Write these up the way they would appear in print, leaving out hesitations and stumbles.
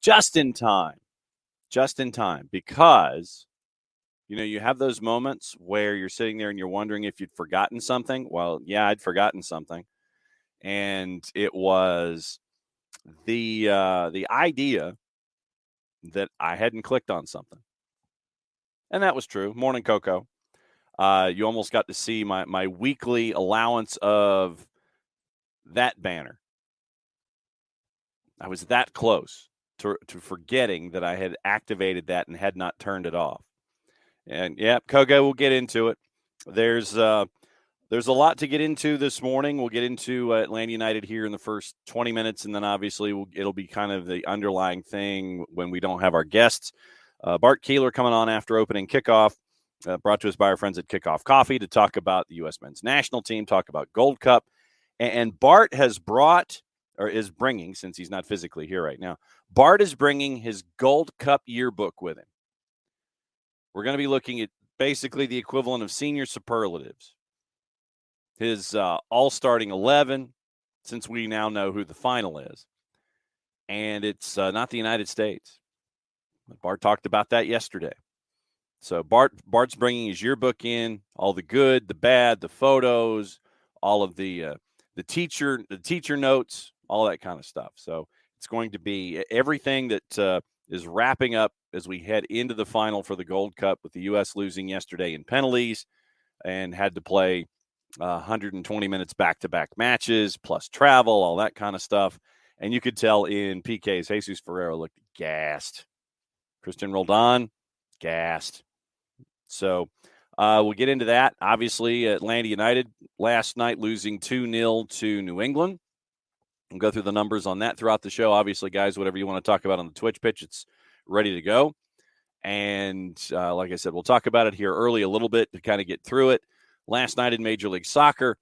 just in time, because, you have those moments where you're sitting there and you're wondering if you'd forgotten something. Well, yeah, I'd forgotten something. And it was the idea that I hadn't clicked on something. And that was true. Morning, Coco. You almost got to see my weekly allowance of that banner. I was that close to forgetting that I had activated that and had not turned it off. And, yeah, Coco, we'll get into it. There's a lot to get into this morning. We'll get into Atlanta United here in the first 20 minutes, and then obviously it'll be kind of the underlying thing when we don't have our guests. Bart Keeler coming on after opening kickoff, brought to us by our friends at Kickoff Coffee to talk about the U.S. men's national team, talk about Gold Cup. And Bart has brought, or is bringing, since he's not physically here right now, Bart is bringing his Gold Cup Yearbook with him. We're going to be looking at basically the equivalent of senior superlatives. His all-starting 11, since we now know who the final is. And it's not the United States. Bart talked about that yesterday. So Bart's bringing his yearbook in, all the good, the bad, the photos, all of the teacher notes, all that kind of stuff. So it's going to be everything that is wrapping up as we head into the final for the Gold Cup, with the U.S. losing yesterday in penalties and had to play 120 minutes back-to-back matches, plus travel, all that kind of stuff. And you could tell in PK's Jesus Ferreira looked gassed. Christian Roldan, gassed. So we'll get into that. Obviously, Atlanta United last night losing 2-0 to New England. We'll go through the numbers on that throughout the show. Obviously, guys, whatever you want to talk about on the Twitch pitch, it's ready to go. And like I said, we'll talk about it here early a little bit to kind of get through it. Last night in Major League Soccer,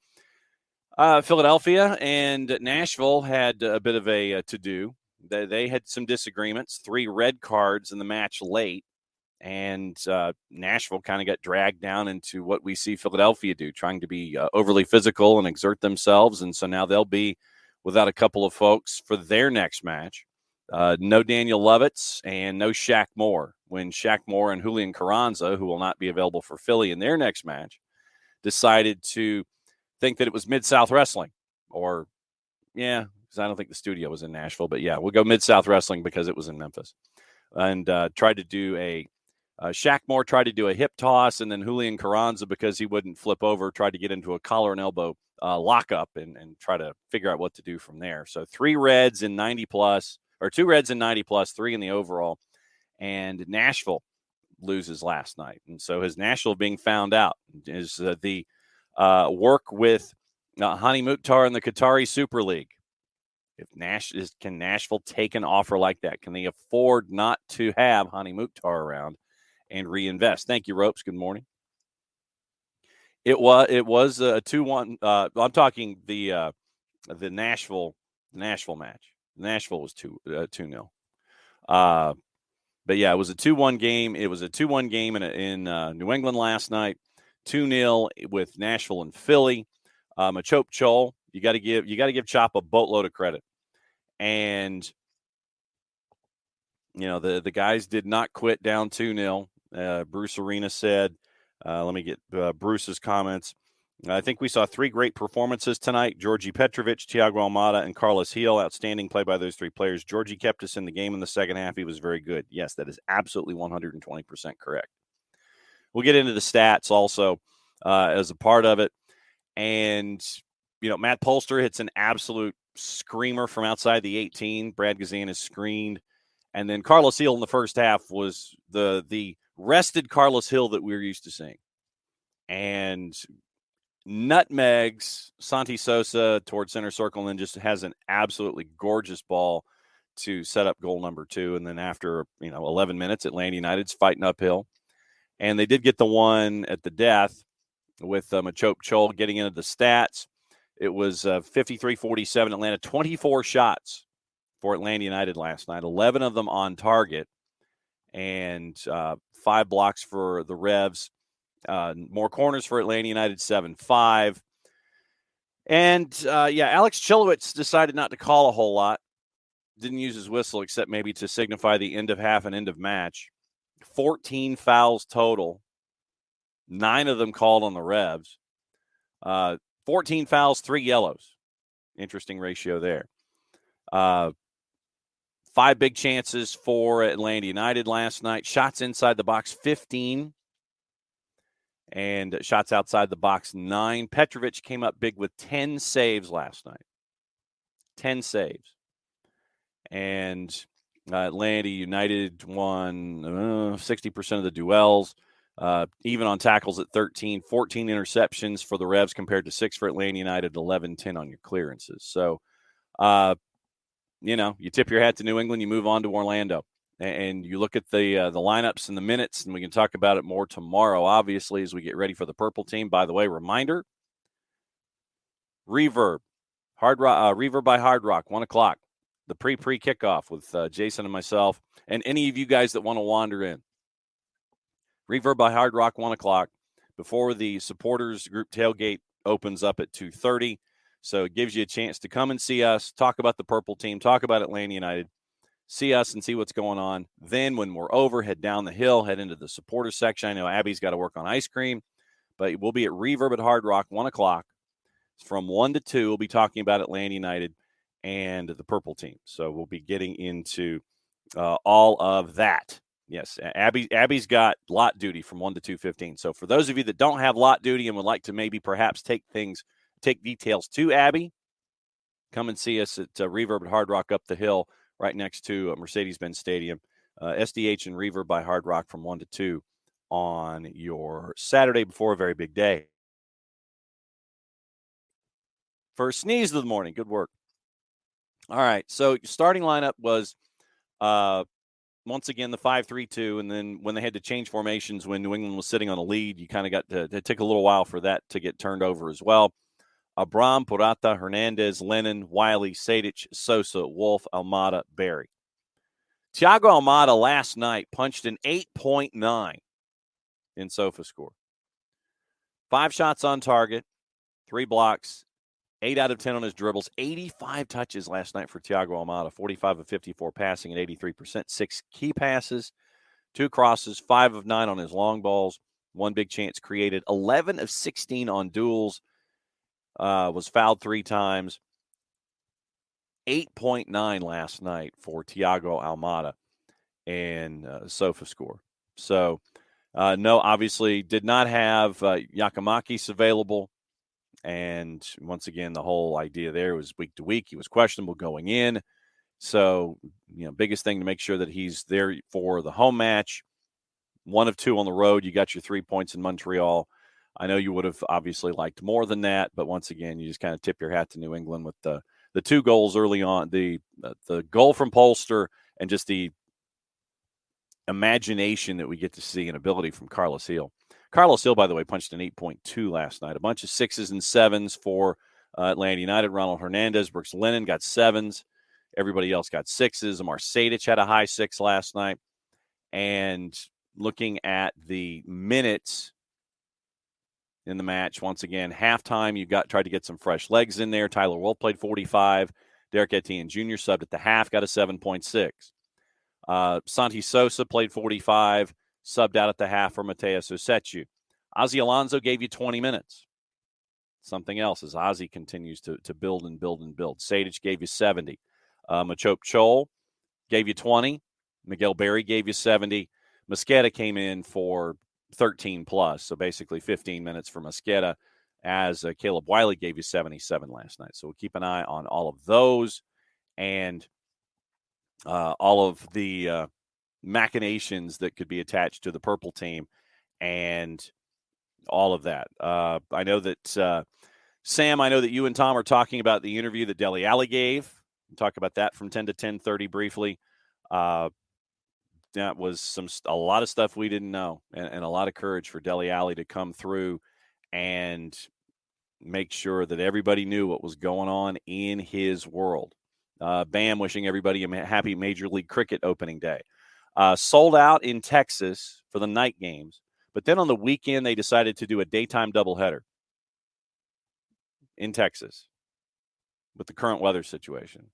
Philadelphia and Nashville had a bit of a to-do. They had some disagreements, 3 red cards in the match late, and Nashville kind of got dragged down into what we see Philadelphia do, trying to be overly physical and exert themselves, and so now they'll be without a couple of folks for their next match. No Daniel Lovitz and no Shaq Moore, when Shaq Moore and Julian Carranza, who will not be available for Philly in their next match, decided to think that it was Mid-South Wrestling, or, yeah, because I don't think the studio was in Nashville, but yeah, we'll go Mid-South Wrestling because it was in Memphis. And tried to do Shaq Moore tried to do a hip toss, and then Julian Carranza, because he wouldn't flip over, tried to get into a collar and elbow lockup and try to figure out what to do from there. So 3 reds in 90 plus, or 2 reds in 90 plus, 3 in the overall, and Nashville loses last night. And so has Nashville being found out? Is the work with Hani Mukhtar in the Qatari Super League? Can Nashville take an offer like that? Can they afford not to have Hani Mukhtar around and reinvest? Thank you, Ropes. Good morning. It was a 2-1. I'm talking the Nashville match. Nashville was 2-0. But yeah, it was a 2-1 game. It was a 2-1 game in New England last night. 2-0 with Nashville and Philly. Machop Chol, you got to give Chop a boatload of credit. And the guys did not quit down 2-0. Bruce Arena said, let me get Bruce's comments. I think we saw 3 great performances tonight. Georgi Petrovic, Thiago Almada, and Carlos Gil. Outstanding play by those 3 players. Georgi kept us in the game in the second half. He was very good. Yes, that is absolutely 120% correct. We'll get into the stats also as a part of it. And, Matt Polster hits an absolute screamer from outside the 18. Brad Gazan is screened. And then Carlos Gil in the first half was the rested Carlos Gil that we're used to seeing. And nutmegs Santi Sosa towards center circle, and then just has an absolutely gorgeous ball to set up goal number 2. And then after 11 minutes, Atlanta United's fighting uphill, and they did get the one at the death with Machop Chol. Getting into the stats, it was 53-47 Atlanta, 24 shots for Atlanta United last night, 11 of them on target, and 5 blocks for the Revs. More corners for Atlanta United, 7-5. And, Alex Chilowitz decided not to call a whole lot. didn't use his whistle except maybe to signify the end of half and end of match. 14 fouls total. 9 of them called on the Revs. 14 fouls, 3 yellows. Interesting ratio there. 5 big chances for Atlanta United last night. Shots inside the box, 15. And shots outside the box, 9. Petrovic came up big with 10 saves last night. 10 saves. And Atlanta United won 60% of the duels. Even on tackles at 13, 14 interceptions for the Revs compared to 6 for Atlanta United, 11-10 on your clearances. So, you tip your hat to New England, you move on to Orlando. And you look at the lineups and the minutes, and we can talk about it more tomorrow, obviously, as we get ready for the purple team. By the way, reminder, Reverb by Hard Rock, 1 o'clock. The pre-kickoff with Jason and myself and any of you guys that want to wander in. Reverb by Hard Rock, 1 o'clock, before the supporters group tailgate opens up at 2:30. So it gives you a chance to come and see us, talk about the purple team, talk about Atlanta United, see us and see what's going on. Then when we're over, head down the hill, head into the supporters section. I know Abby's got to work on ice cream, but we'll be at Reverb at Hard Rock, 1 o'clock. From 1 to 2, we'll be talking about Atlanta United and the purple team. So we'll be getting into all of that. Yes, Abby's got lot duty from 1 to 2:15. So for those of you that don't have lot duty and would like to maybe perhaps take details to Abby, come and see us at Reverb at Hard Rock up the hill right next to Mercedes-Benz Stadium. SDH and Reverb by Hard Rock from 1 to 2 on your Saturday before a very big day. First sneeze of the morning. Good work. All right, so starting lineup was once again the 5-3-2, and then when they had to change formations when New England was sitting on a lead, you kind of got to it took a little while for that to get turned over as well. Abram, Purata, Hernandez, Lennon, Wiley, Sadic, Sosa, Wolf, Almada, Berry. Thiago Almada last night punched an 8.9 in SofaScore. 5 shots on target, 3 blocks, 8 out of 10 on his dribbles, 85 touches last night for Thiago Almada, 45 of 54 passing at 83%, 6 key passes, 2 crosses, 5 of 9 on his long balls, 1 big chance created, 11 of 16 on duels, was fouled 3 times, 8.9 last night for Thiago Almada and SofaScore. So, no, obviously did not have Giacomakis available. And once again, the whole idea there was week to week. He was questionable going in. So, biggest thing to make sure that he's there for the home match. 1 of 2 on the road. You got your 3 points in Montreal. I know you would have obviously liked more than that, but once again, you just kind of tip your hat to New England with the 2 goals early on, the goal from Polster and just the imagination that we get to see and ability from Carlos Hill. Carlos Hill, by the way, punched an 8.2 last night. A bunch of 6s and 7s for Atlanta United. Ronald Hernandez, Brooks Lennon got 7s. Everybody else got 6s. Amar Sadic had a high 6 last night. And looking at the minutes in the match, once again, halftime, you tried to get some fresh legs in there. Tyler Wolf played 45. Derek Etienne Jr. subbed at the half, got a 7.6. Santi Sosa played 45. Subbed out at the half for Mateus Usechu. Ozzy Alonso gave you 20 minutes. Something else as Ozzy continues to build and build and build. Sadic gave you 70. Machop Chol gave you 20. Miguel Berry gave you 70. Mosqueda came in for 13 plus, so basically 15 minutes for Mosqueda, as Caleb Wiley gave you 77 last night. So we'll keep an eye on all of those and all of the machinations that could be attached to the purple team and all of that. I know that Sam, I know that you and Tom are talking about the interview that Dele Alli gave. We'll talk about that from 10 to 10:30 briefly. That was a lot of stuff we didn't know, and a lot of courage for Dele Alli to come through and make sure that everybody knew what was going on in his world. Bam, wishing everybody a happy Major League Cricket opening day. Sold out in Texas for the night games, but then on the weekend they decided to do a daytime doubleheader in Texas with the current weather situation.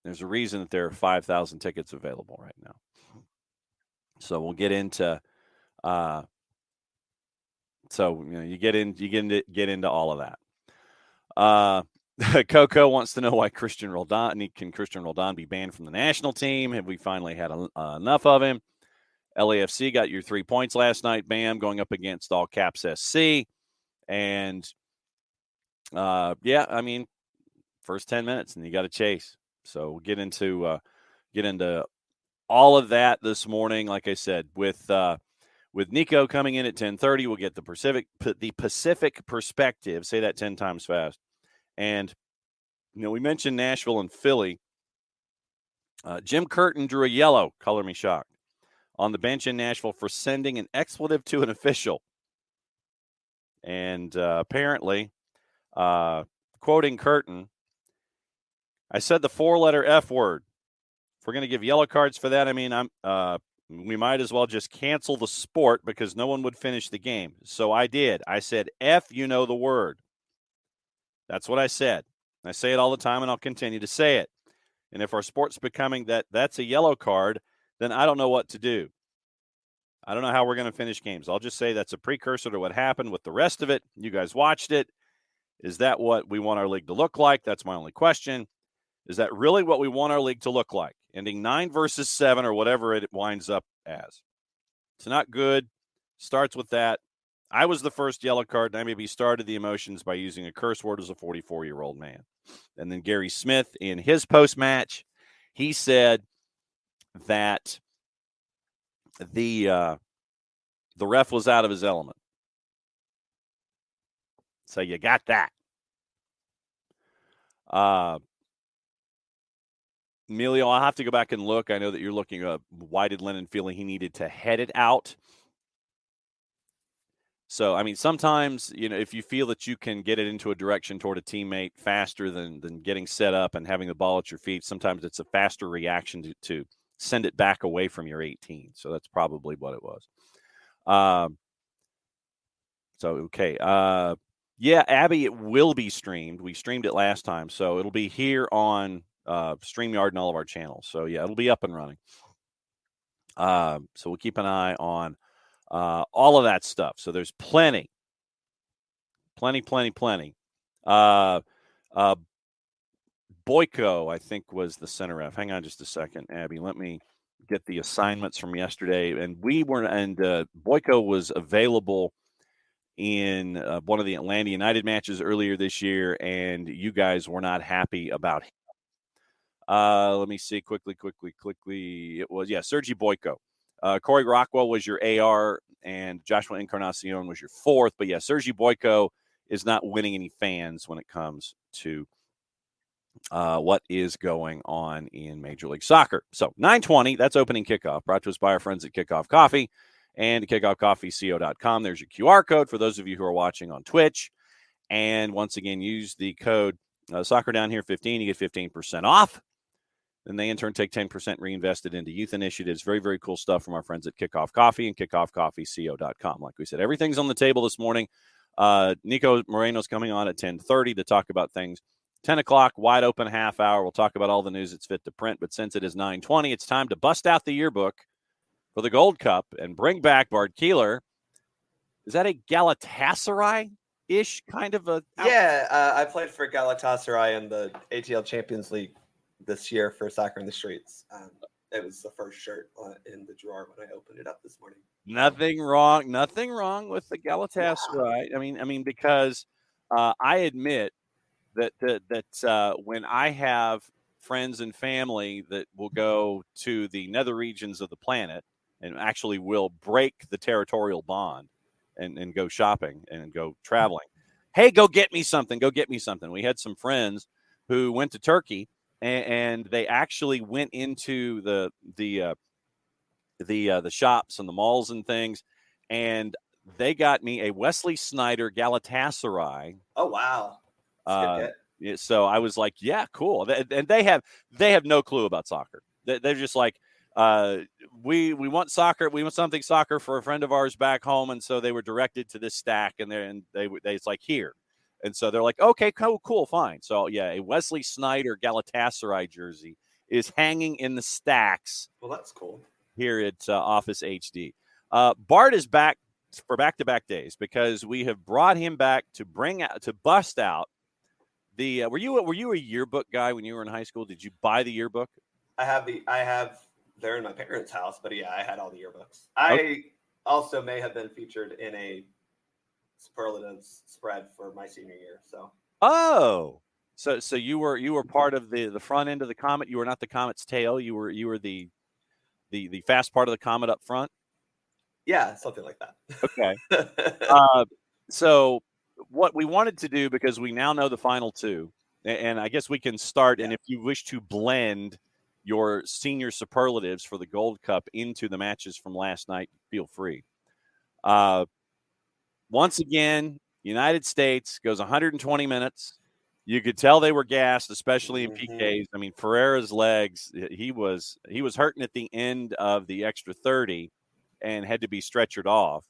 There's a reason that there are 5,000 tickets available right now. So we'll get into you get into all of that. Coco wants to know why can Christian Roldan be banned from the national team? Have we finally had enough of him? LAFC got your 3 points last night, bam, going up against All Caps SC. And, first 10 minutes, and you got to chase. So we'll get into all of that this morning. Like I said, with Niko coming in at 10:30, we'll get the Pacific perspective. Say that 10 times fast. And, we mentioned Nashville and Philly. Jim Curtin drew a yellow, color me shocked, on the bench in Nashville for sending an expletive to an official. And apparently, quoting Curtin, I said the 4-letter F word. If we're going to give yellow cards for that, we might as well just cancel the sport because no one would finish the game. So I did. I said, F, you know the word. That's what I said. I say it all the time, and I'll continue to say it. And if our sport's becoming that's a yellow card, then I don't know what to do. I don't know how we're going to finish games. I'll just say that's a precursor to what happened with the rest of it. You guys watched it. Is that what we want our league to look like? That's my only question. Is that really what we want our league to look like? Ending 9-7 or whatever it winds up as. It's not good. Starts with that. I was the first yellow card, and I maybe started the emotions by using a curse word as a 44-year-old man. And then Gary Smith, in his post-match, he said that the ref was out of his element. So you got that. Emilio, I'll have to go back and look. I know that you're looking up. Why did Lennon feel he needed to head it out? So, sometimes, if you feel that you can get it into a direction toward a teammate faster than getting set up and having the ball at your feet, sometimes it's a faster reaction to send it back away from your 18. So that's probably what it was. Okay. Abby, it will be streamed. We streamed it last time. So it'll be here on StreamYard and all of our channels. So, yeah, it'll be up and running. So we'll keep an eye on all of that stuff. So there's plenty. Boyko, I think, was the center ref. Hang on just a second, Abby. Let me get the assignments from yesterday. And Boyko was available in one of the Atlanta United matches earlier this year, and you guys were not happy about him. Let me see quickly. It was, Sergi Boyko. Corey Rockwell was your AR, and Joshua Encarnacion was your fourth. But, Sergi Boyko is not winning any fans when it comes to what is going on in Major League Soccer. So, 9:20, that's opening kickoff, brought to us by our friends at Kickoff Coffee and kickoffcoffeeco.com. There's your QR code for those of you who are watching on Twitch. And once again, use the code Soccer Down Here 15. You get 15% off. Then they in turn take 10% reinvested into youth initiatives. Very, very cool stuff from our friends at Kickoff Coffee and kickoffcoffeeco.com. Like we said, everything's on the table this morning. Niko Moreno's coming on at 10:30 to talk about things. 10 o'clock, wide open half hour. We'll talk about all the news that's fit to print. But since it is 9:20, it's time to bust out the yearbook for the Gold Cup and bring back Bart Keeler. Is that a Galatasaray-ish kind of a... Yeah, I played for Galatasaray in the ATL Champions League this year for Soccer in the Streets. It was the first shirt in the drawer when I opened it up this morning. Nothing wrong with the Galatasaray. Yeah. Because I admit that when I have friends and family that will go to the nether regions of the planet and actually will break the territorial bond and go shopping and go traveling. Hey, go get me something. We had some friends who went to Turkey and they actually went into the shops and the malls and things, and they got me a Wesley Sneijder Galatasaray. Oh wow! So I was like, yeah, cool. And they have no clue about soccer. They're just like, we want soccer. We want something soccer for a friend of ours back home, and so they were directed to this stack, and it's like here. And so they're like, okay, cool, fine. So, a Wesley Sneijder Galatasaray jersey. is hanging in the stacks. Well, that's cool. Here at Office HD. Bart is back for back-to-back days because we have brought him back to bust out the. Were you a yearbook guy when you were in high school? Did you buy the yearbook? I have. They're in my parents' house, but yeah, I had all the yearbooks. Okay. I also may have been featured in a superlatives spread for my senior year. So you were part of the front end of the comet. You were not the comet's tail. You were the fast part of the comet up front. Yeah, something like that. Okay. So what we wanted to do, because we now know the final two, and I guess we can start. Yeah. And if you wish to blend your senior superlatives for the Gold Cup into the matches from last night, feel free. Once again, United States goes 120 minutes. You could tell they were gassed, especially in PKs. I mean, Ferreira's legs, he was hurting at the end of the extra 30 and had to be stretchered off.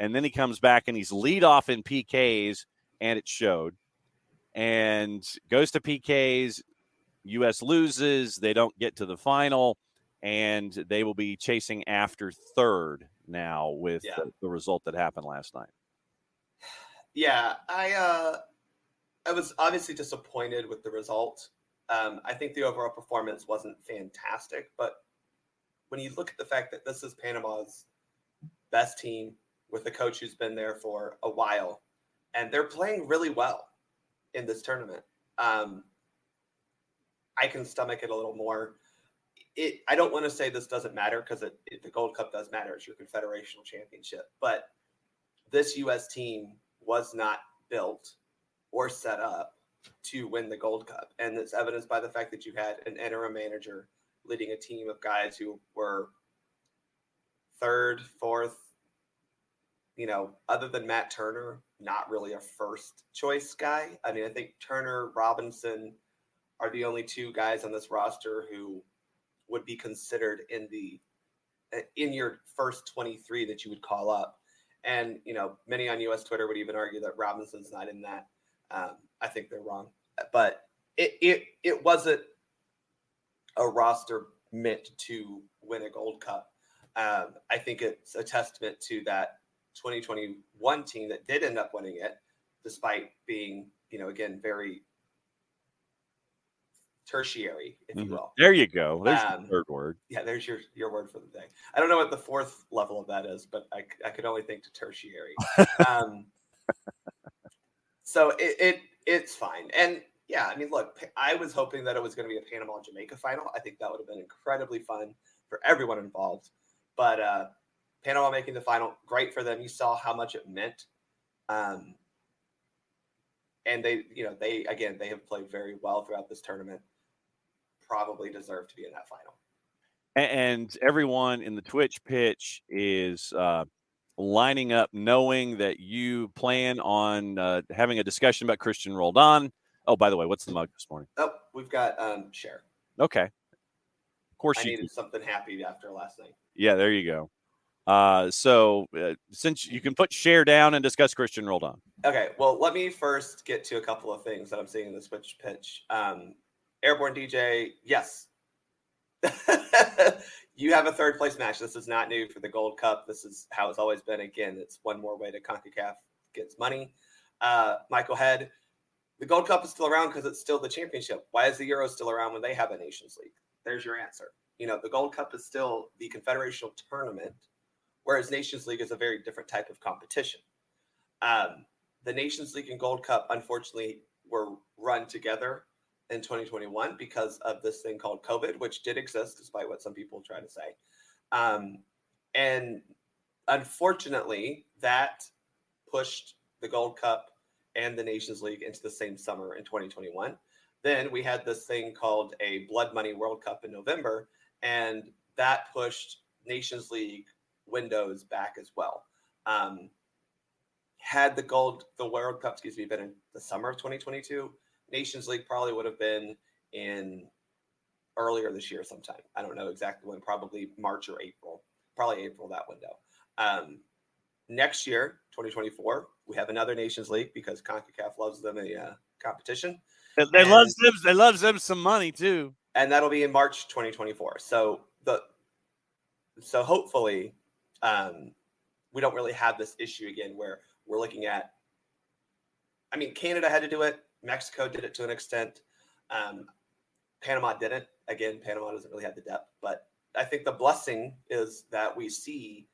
And then he comes back and he's lead off in PKs, and it showed. And goes to PKs. U.S. loses. They don't get to the final, and they will be chasing after third now with the result that happened last night. Yeah, I was obviously disappointed with the result. I think the overall performance wasn't fantastic, but when you look at the fact that this is Panama's best team with a coach who's been there for a while, and they're playing really well in this tournament, I can stomach it a little more. I don't want to say this doesn't matter, because the Gold Cup does matter. It's your confederational championship, but this U.S. team was not built or set up to win the Gold Cup. And it's evidenced by the fact that you had an interim manager leading a team of guys who were third, fourth, other than Matt Turner, not really a first choice guy. I mean, I think Turner, Robinson are the only two guys on this roster who would be considered in your first 23 that you would call up. And, many on U.S. Twitter would even argue that Robinson's not in that. I think they're wrong. But it wasn't a roster meant to win a Gold Cup. I think it's a testament to that 2021 team that did end up winning it, despite being, again, very tertiary, if you will. There you go. There's the third word. Yeah, there's your word for the day. I don't know what the fourth level of that is, but I could only think to tertiary. So it's fine. And yeah, I mean, look, I was hoping that it was going to be a Panama-Jamaica final. I think that would have been incredibly fun for everyone involved. But Panama making the final, great for them. You saw how much it meant. And they have played very well throughout this tournament. Probably deserve to be in that final. And everyone in the Twitch pitch is lining up, knowing that you plan on having a discussion about Christian Roldan. Oh, by the way, what's the mug this morning? Oh, we've got Cher. Okay. Of course I needed something happy after last night. Yeah, there you go. So since you can put Cher down and discuss Christian Roldan. Okay, well, let me first get to a couple of things that I'm seeing in the Twitch pitch. Airborne DJ, yes. You have a third place match. This is not new for the Gold Cup. This is how it's always been. Again, it's one more way to CONCACAF gets money. Michael Head, the Gold Cup is still around because it's still the championship. Why is the Euro still around when they have a Nations League? There's your answer. The Gold Cup is still the confederational tournament, whereas Nations League is a very different type of competition. The Nations League and Gold Cup, unfortunately, were run together in 2021 because of this thing called COVID, which did exist despite what some people try to say. And unfortunately, that pushed the Gold Cup and the Nations League into the same summer in 2021. Then we had this thing called a Blood Money World Cup in November, and that pushed Nations League windows back as well. Had the World Cup, been in the summer of 2022, Nations League probably would have been in earlier this year sometime. I don't know exactly when, probably March or April, probably April, that window. Next year, 2024, we have another Nations League because CONCACAF loves them a competition. They love them some money too. and that'll be in March 2024. So hopefully we don't really have this issue again where we're looking at. I mean, Canada had to do it. Mexico did it to an extent. Panama didn't. Again, Panama doesn't really have the depth, but I think the blessing is that we see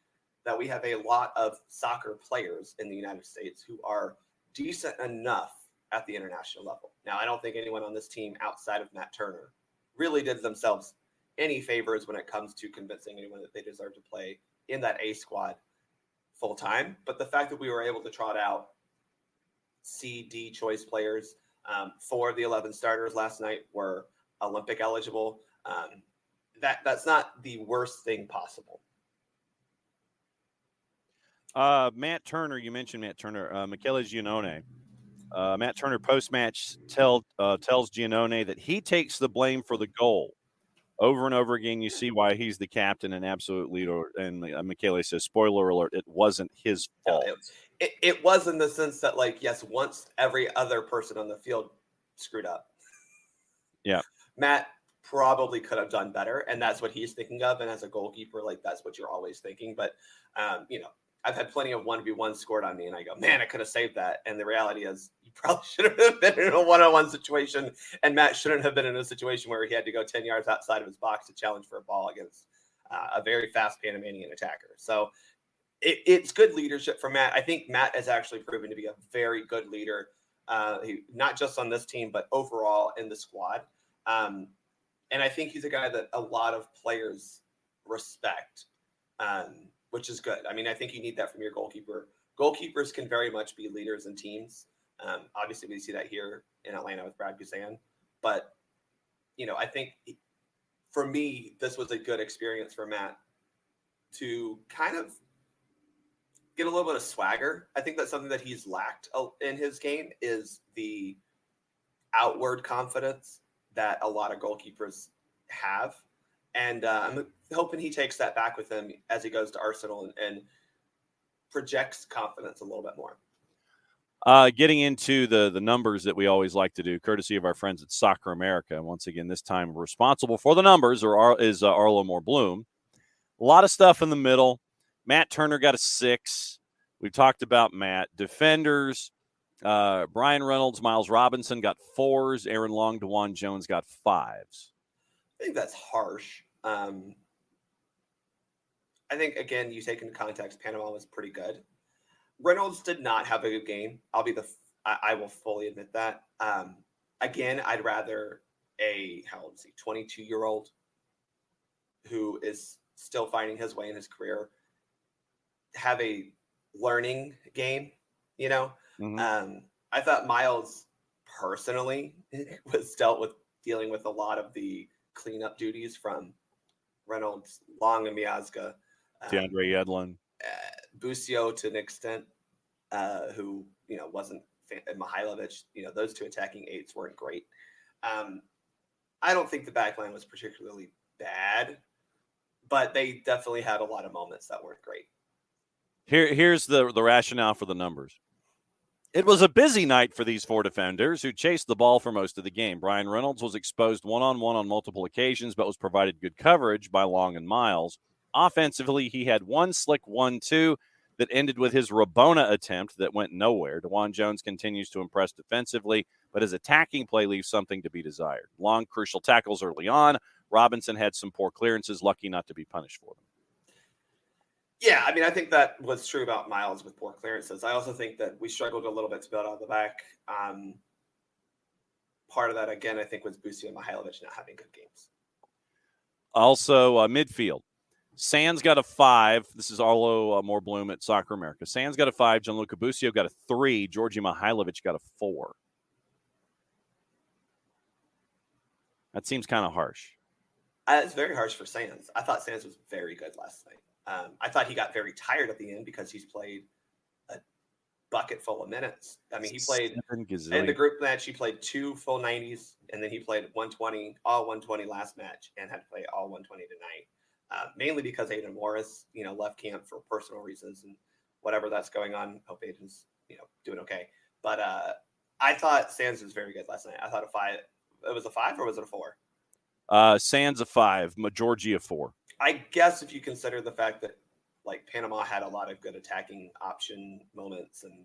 that we have a lot of soccer players in the United States who are decent enough at the international level. Now, I don't think anyone on this team outside of Matt Turner really did themselves any favors when it comes to convincing anyone that they deserve to play in that A squad full time. But the fact that we were able to trot out C, D choice players, 4 of the 11 starters last night were Olympic eligible. That's not the worst thing possible. Matt Turner, you mentioned Matt Turner, Michele Giannone. Matt Turner post-match tells Giannone that he takes the blame for the goal. Over and over again, you see why he's the captain and absolute leader. And Michele says, spoiler alert, it wasn't his fault. It was in the sense that, like, yes, once every other person on the field screwed up. Yeah. Matt probably could have done better, and that's what he's thinking of. And as a goalkeeper, like, that's what you're always thinking. But, I've had plenty of 1v1 scored on me, and I go, man, I could have saved that. And the reality is you probably shouldn't have been in a one-on-one situation, and Matt shouldn't have been in a situation where he had to go 10 yards outside of his box to challenge for a ball against a very fast Panamanian attacker. So it's good leadership from Matt. I think Matt has actually proven to be a very good leader, not just on this team, but overall in the squad. And I think he's a guy that a lot of players respect, which is good. I mean, I think you need that from your goalkeeper. Goalkeepers can very much be leaders in teams. Obviously, we see that here in Atlanta with Brad Guzan. But, I think for me, this was a good experience for Matt to kind of get a little bit of swagger. I think that's something that he's lacked in his game is the outward confidence that a lot of goalkeepers have. And I'm hoping he takes that back with him as he goes to Arsenal and projects confidence a little bit more. Getting into the numbers that we always like to do, courtesy of our friends at Soccer America. Once again, this time responsible for the numbers is Arlo Moore Bloom. A lot of stuff in the middle. Matt Turner got a 6. We've talked about Matt. Defenders, Brian Reynolds, Miles Robinson got 4s. Aaron Long, DeJuan Jones got 5s. I think that's harsh. I think, again, you take into context, Panama was pretty good. Reynolds did not have a good game. I will fully admit that. Again, I'd rather a 22-year-old who is still finding his way in his career have a learning game, Mm-hmm. I thought Miles personally was dealing with a lot of the cleanup duties from Reynolds, Long, and Miazga. DeAndre Yedlin. Busio to an extent, who, wasn't Mihailovic, those two attacking eights weren't great. I don't think the back line was particularly bad, but they definitely had a lot of moments that weren't great. Here's the rationale for the numbers. It was a busy night for these 4 defenders who chased the ball for most of the game. Brian Reynolds was exposed one-on-one on multiple occasions, but was provided good coverage by Long and Miles. Offensively, he had one slick 1-2 that ended with his Rabona attempt that went nowhere. DeJuan Jones continues to impress defensively, but his attacking play leaves something to be desired. Long crucial tackles early on. Robinson had some poor clearances, lucky not to be punished for them. Yeah, I mean, I think that was true about Miles with poor clearances. I also think that we struggled a little bit to build out of the back. Part of that, again, I think was Busio and Mihailovic not having good games. Also, midfield. Sands got a 5. This is Arlo Moore Bloom at Soccer America. Sands got a 5. Gianluca Busio got a 3. Georgi Mihailovic got a 4. That seems kind of harsh. It's very harsh for Sands. I thought Sands was very good last night. I thought he got very tired at the end because he's played a bucket full of minutes. I mean, he played in the group match. He played 2 full 90s, and then he played 120, all 120 last match, and had to play all 120 tonight. Mainly because Aiden Morris, left camp for personal reasons and whatever that's going on. Hope Aiden's, doing okay. But I thought Sands was very good last night. I thought it was a 5 or was it a 4? Sands a 5, Georgia 4. I guess if you consider the fact that like Panama had a lot of good attacking option moments and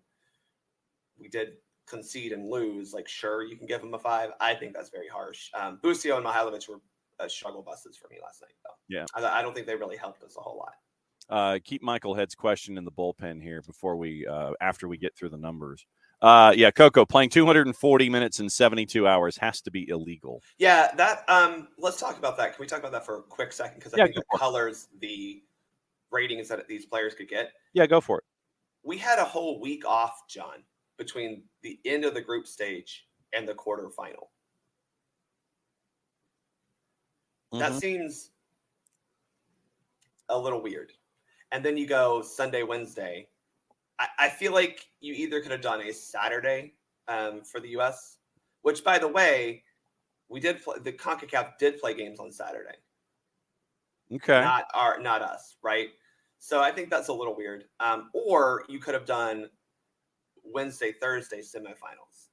we did concede and lose, like sure you can give them a 5. I think that's very harsh. Busio and Mihailovic were struggle buses for me last night, though. Yeah, I don't think they really helped us a whole lot. Keep Michael Head's question in the bullpen here before we after we get through the numbers. Coco, playing 240 minutes in 72 hours has to be illegal. Yeah, that let's talk about that. Can we talk about that for a quick second? Because I think that colors the ratings that these players could get. Yeah, go for it. We had a whole week off, John, between the end of the group stage and the quarterfinal. That seems a little weird. And then you go Sunday, Wednesday. I feel like you either could have done a Saturday for the U.S., which, by the way, we did play. The CONCACAF did play games on Saturday. Okay. Not us, right? So I think that's a little weird. Or you could have done Wednesday, Thursday semifinals.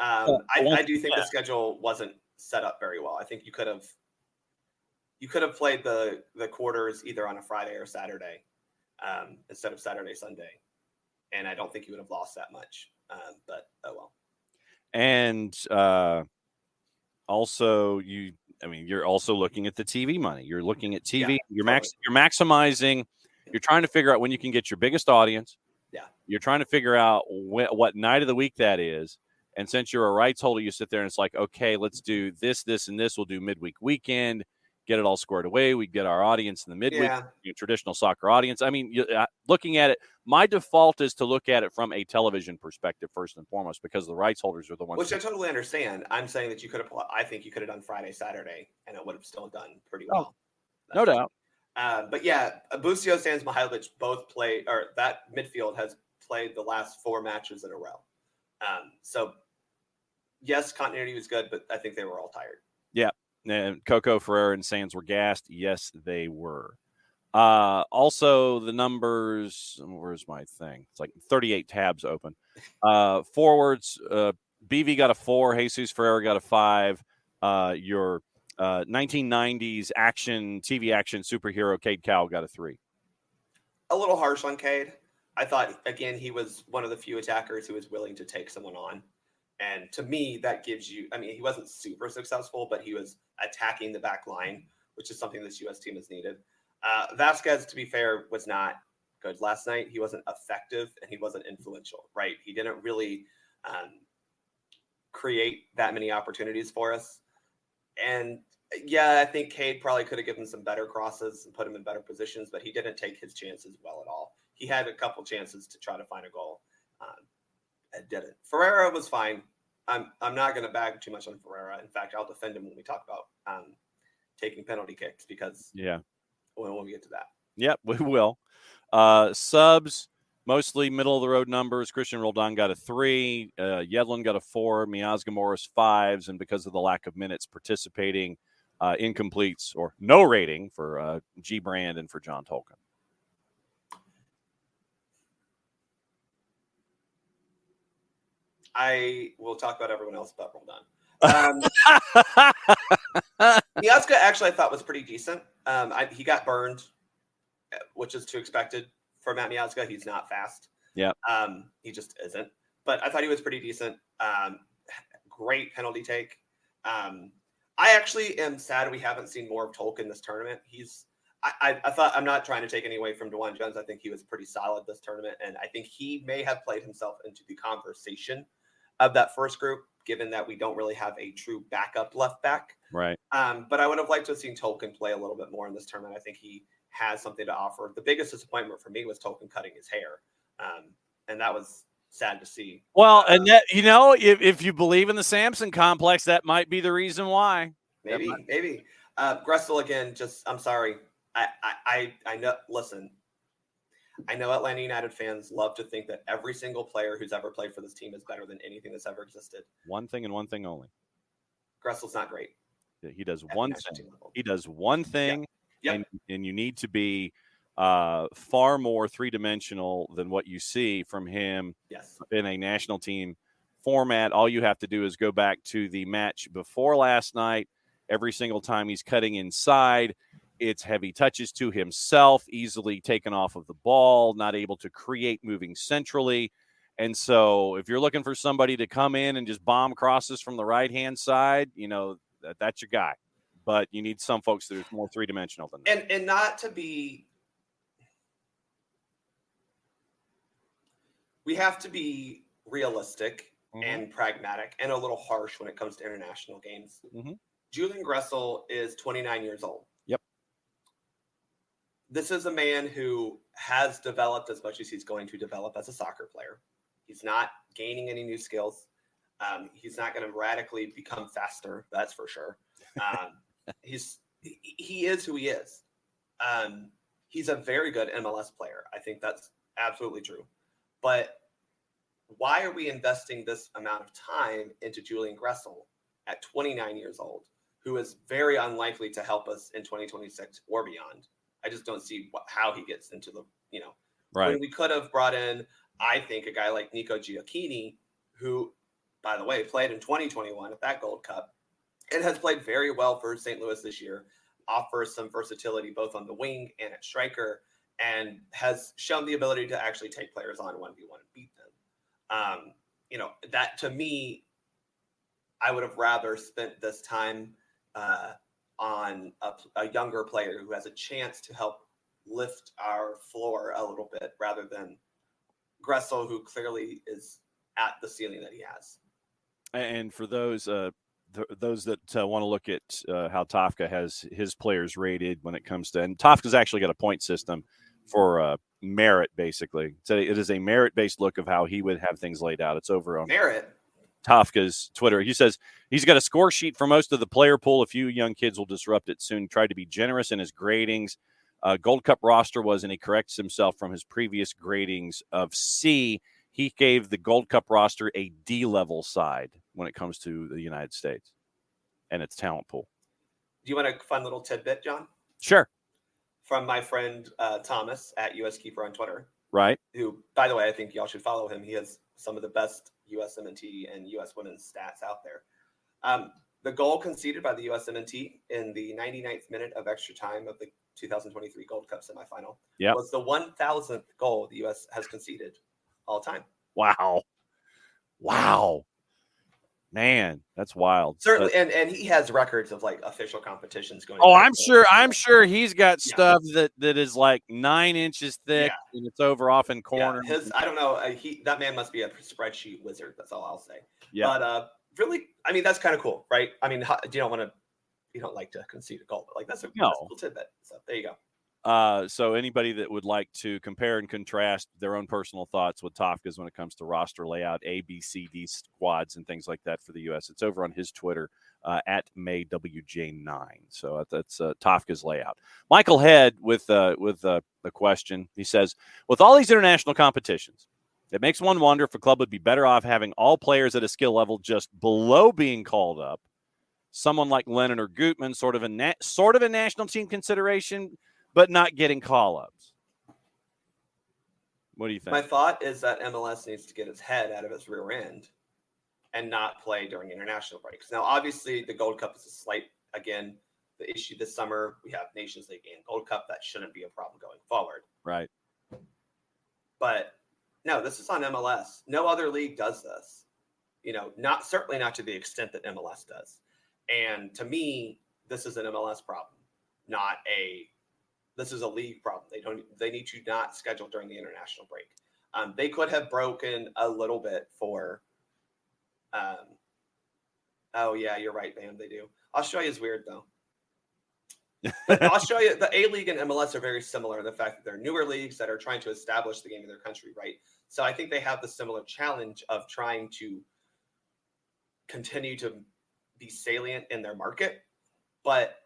I do think the schedule wasn't set up very well. I think you could have played the quarters either on a Friday or Saturday instead of Saturday, Sunday. And I don't think you would have lost that much. But oh well. And also you're also looking at the TV money. You're looking at TV. You're maximizing. You're trying to figure out when you can get your biggest audience. Yeah. You're trying to figure out what night of the week that is. And since you're a rights holder, you sit there and it's like, okay, let's do this, this, and this. We'll do midweek weekend. Get it all squared away. We get our audience in the midweek, traditional soccer audience. I mean, looking at it, my default is to look at it from a television perspective first and foremost because the rights holders are the ones. Which I totally understand. I'm saying that I think you could have done Friday, Saturday, and it would have still done pretty well. No doubt. But yeah, Busio, Sands, Mihailovic both play, or that midfield has played the last 4 matches in a row. So yes, continuity was good, but I think they were all tired. Yeah. And Coco, Ferreira, and Sands were gassed. Yes, they were. Also, the numbers. Where's my thing? It's like 38 tabs open. Forwards. BV got a 4. Jesus Ferreira got a 5. Your 1990s TV action superhero Cade Cowell got a 3. A little harsh on Cade. I thought again he was one of the few attackers who was willing to take someone on. And to me, that gives you, he wasn't super successful, but he was attacking the back line, which is something this U.S. team has needed. Vasquez, to be fair, was not good last night. He wasn't effective and he wasn't influential, right? He didn't really create that many opportunities for us. And yeah, I think Cade probably could have given some better crosses and put him in better positions, but he didn't take his chances well at all. He had a couple chances to try to find a goal. I didn't. Ferreira was fine. I'm not going to bag too much on Ferreira. In fact, I'll defend him when we talk about taking penalty kicks because when we get to that. Yep, we will. Subs, mostly middle of the road numbers. Christian Roldan got a 3. Yedlin got a 4. Miazga Morris 5s, and because of the lack of minutes participating, incompletes or no rating for G Brand and for John Tolkien. I will talk about everyone else but Roldan. Miazga actually I thought was pretty decent. He got burned, which is to expected for Matt Miazga. He's not fast. Yeah. He just isn't. But I thought he was pretty decent. Great penalty take. I actually am sad we haven't seen more of Tolkien this tournament. I thought I'm not trying to take any away from DeJuan Jones. I think he was pretty solid this tournament, and I think he may have played himself into the conversation of that first group, given that we don't really have a true backup left back. Right. But I would have liked to have seen Tolkien play a little bit more in this tournament. I think he has something to offer. The biggest disappointment for me was Tolkien cutting his hair. And that was sad to see. Well, and that, if you believe in the Samson complex, that might be the reason why. Maybe. Gressel again, I'm sorry. I know, listen, I know Atlanta United fans love to think that every single player who's ever played for this team is better than anything that's ever existed. One thing and one thing only. Gressel's not great. He does one thing. He does one thing, and you need to be far more three-dimensional than what you see from him in a national team format, all you have to do is go back to the match before last night. Every single time he's cutting inside, it's heavy touches to himself, easily taken off of the ball, not able to create moving centrally. And so if you're looking for somebody to come in and just bomb crosses from the right-hand side, that's your guy. But you need some folks that are more three-dimensional than that. And not to be – we have to be realistic and pragmatic and a little harsh when it comes to international games. Julian Gressel is 29 years old. Yep. This is a man who has developed as much as he's going to develop as a soccer player. He's not gaining any new skills. He's not going to radically become faster. That's for sure. He is who he is. He's a very good MLS player. I think that's absolutely true. But why are we investing this amount of time into Julian Gressel at 29 years old, who is very unlikely to help us in 2026 or beyond? I just don't see how he gets into the, right. When we could have brought in, I think, a guy like Nico Giacchini, who, by the way, played in 2021 at that Gold Cup and has played very well for St. Louis this year, offers some versatility both on the wing and at striker, and has shown the ability to actually take players on 1v1 and beat them. That to me, I would have rather spent this time on a younger player who has a chance to help lift our floor a little bit rather than Gressel, who clearly is at the ceiling that he has. And for those that want to look at how Tafka has his players rated when it comes to – and Tafka's actually got a point system for merit, basically. So it is a merit-based look of how he would have things laid out. It's over on Merit. Tafka's Twitter. He says he's got a score sheet for most of the player pool. A few young kids will disrupt it soon. Tried to be generous in his gradings. Gold Cup roster was, and he corrects himself from his previous gradings of C. He gave the Gold Cup roster a D-level side when it comes to the United States and its talent pool. Do you want a fun little tidbit, John? Sure. From my friend Thomas at US Keeper on Twitter. Right. Who, by the way, I think y'all should follow him. He has some of the best USMNT and US women's stats out there. The goal conceded by the USMNT in the 99th minute of extra time of the 2023 Gold Cup semifinal was the 1,000th goal the U.S. has conceded all time. Wow. Man, that's wild. Certainly, and he has records of like official competitions going. Oh, I'm sure he's got stuff that is like 9 inches thick and it's over off in corners. Yeah, I don't know. That man must be a spreadsheet wizard. That's all I'll say. Yeah. But really, I mean, that's kind of cool, right? I mean, you don't like to concede a goal, but like that's a cool tidbit. So there you go. So anybody that would like to compare and contrast their own personal thoughts with Tafka's when it comes to roster layout, A, B, C, D squads and things like that for the U.S., it's over on his Twitter at MayWJ9. So that's Tafka's layout. Michael Head with the question. He says, with all these international competitions, it makes one wonder if a club would be better off having all players at a skill level just below being called up. Someone like Lennon or Gutman, sort of a national team consideration, but not getting call-ups. What do you think? My thought is that MLS needs to get its head out of its rear end and not play during international breaks. Now, obviously, the Gold Cup is a slight, again, the issue this summer. We have Nations League and Gold Cup. That shouldn't be a problem going forward. Right. But, no, this is on MLS. No other league does this. Certainly not to the extent that MLS does. And to me, this is an MLS problem, this is a league problem. They need to not schedule during the international break. They could have broken a little bit for, oh yeah, you're right, man. They do. Australia is weird though. But Australia, the A-League and MLS are very similar in the fact that they're newer leagues that are trying to establish the game in their country, right? So I think they have the similar challenge of trying to continue to be salient in their market, but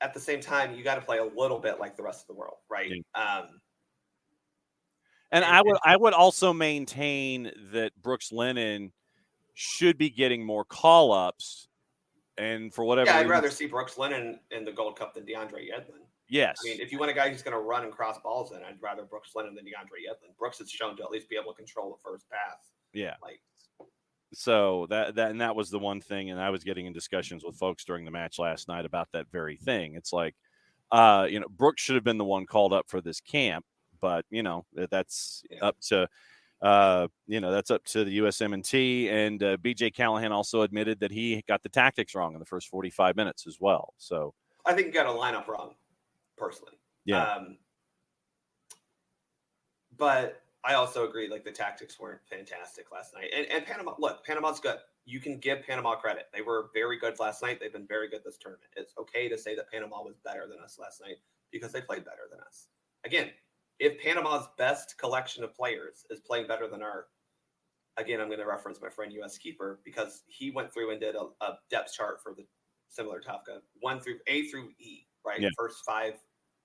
at the same time, you got to play a little bit like the rest of the world, right? And I would also maintain that Brooks Lennon should be getting more call-ups, and for whatever I'd reason, rather see Brooks Lennon in the Gold Cup than DeAndre Yedlin. Yes. I mean, if you want a guy who's going to run and cross balls in, I'd rather Brooks Lennon than DeAndre Yedlin. Brooks has shown to at least be able to control the first pass Yeah. Like, So that was the one thing, and I was getting in discussions with folks during the match last night about that very thing. It's like, Brooks should have been the one called up for this camp, but that's up to that's up to the USMNT, and BJ Callahan also admitted that he got the tactics wrong in the first 45 minutes as well. So I think he got a lineup wrong, personally. yeah. But I also agree, like, the tactics weren't fantastic last night. And Panama, look, Panama's good. You can give Panama credit. They were very good last night. They've been very good this tournament. It's okay to say that Panama was better than us last night because they played better than us. Again, if Panama's best collection of players is playing better than again, I'm going to reference my friend US Keeper because he went through and did a depth chart for the similar Tafka, A through E, right? Yeah. First 5,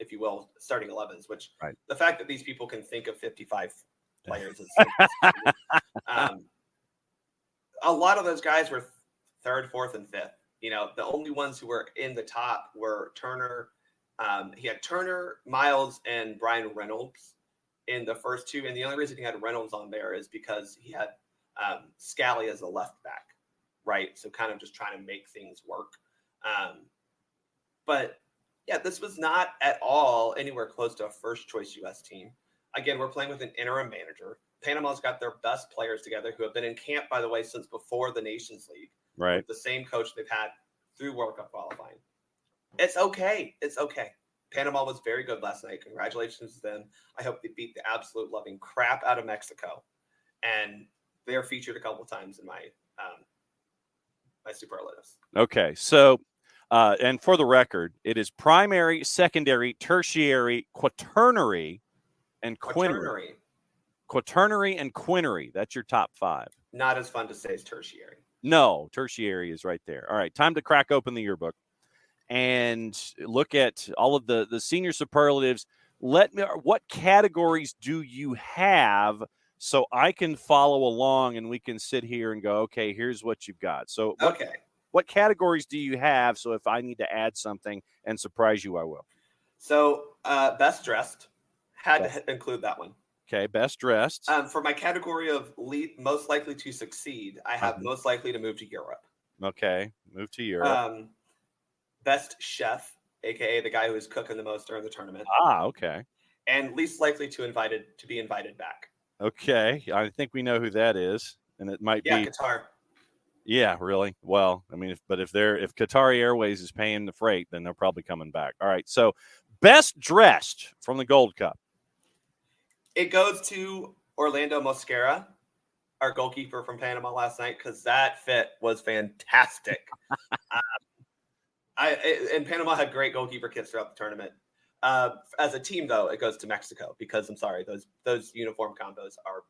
if you will, starting 11s, which Right. the fact that these people can think of 55 players is a lot of those guys were 3rd, 4th, and 5th. The only ones who were in the top were Turner. He had Turner, Miles, and Brian Reynolds in the first 2. And the only reason he had Reynolds on there is because he had Scally as a left back, right? So kind of just trying to make things work. But yeah, this was not at all anywhere close to a first choice U.S. team. Again, we're playing with an interim manager. Panama's got their best players together who have been in camp, by the way, since before the Nations League. Right. With the same coach they've had through World Cup qualifying. It's okay. It's okay. Panama was very good last night. Congratulations to them. I hope they beat the absolute loving crap out of Mexico. And they are featured a couple times in my my superlatives. Okay. So, and for the record, it is primary, secondary, tertiary, quaternary, and quinary. Quaternary and quinary. That's your top 5. Not as fun to say as tertiary. No, tertiary is right there. All right, time to crack open the yearbook and look at all of the senior superlatives. What categories do you have so I can follow along and we can sit here and go, okay, here's what you've got. So what categories do you have? So if I need to add something and surprise you, I will. So best dressed, had to include that one. Okay, best dressed. For my category of most likely to succeed, I have most likely to move to Europe. Okay, move to Europe. Best chef, aka the guy who is cooking the most during the tournament. Okay. And least likely to be invited back. Okay, I think we know who that is, and it might be Qatar. Yeah, really? Well, I mean, if Qatari Airways is paying the freight, then they're probably coming back. All right, so best dressed from the Gold Cup. It goes to Orlando Mosquera, our goalkeeper from Panama last night, because that fit was fantastic. And Panama had great goalkeeper kits throughout the tournament. As a team, though, it goes to Mexico because I'm sorry, those uniform combos are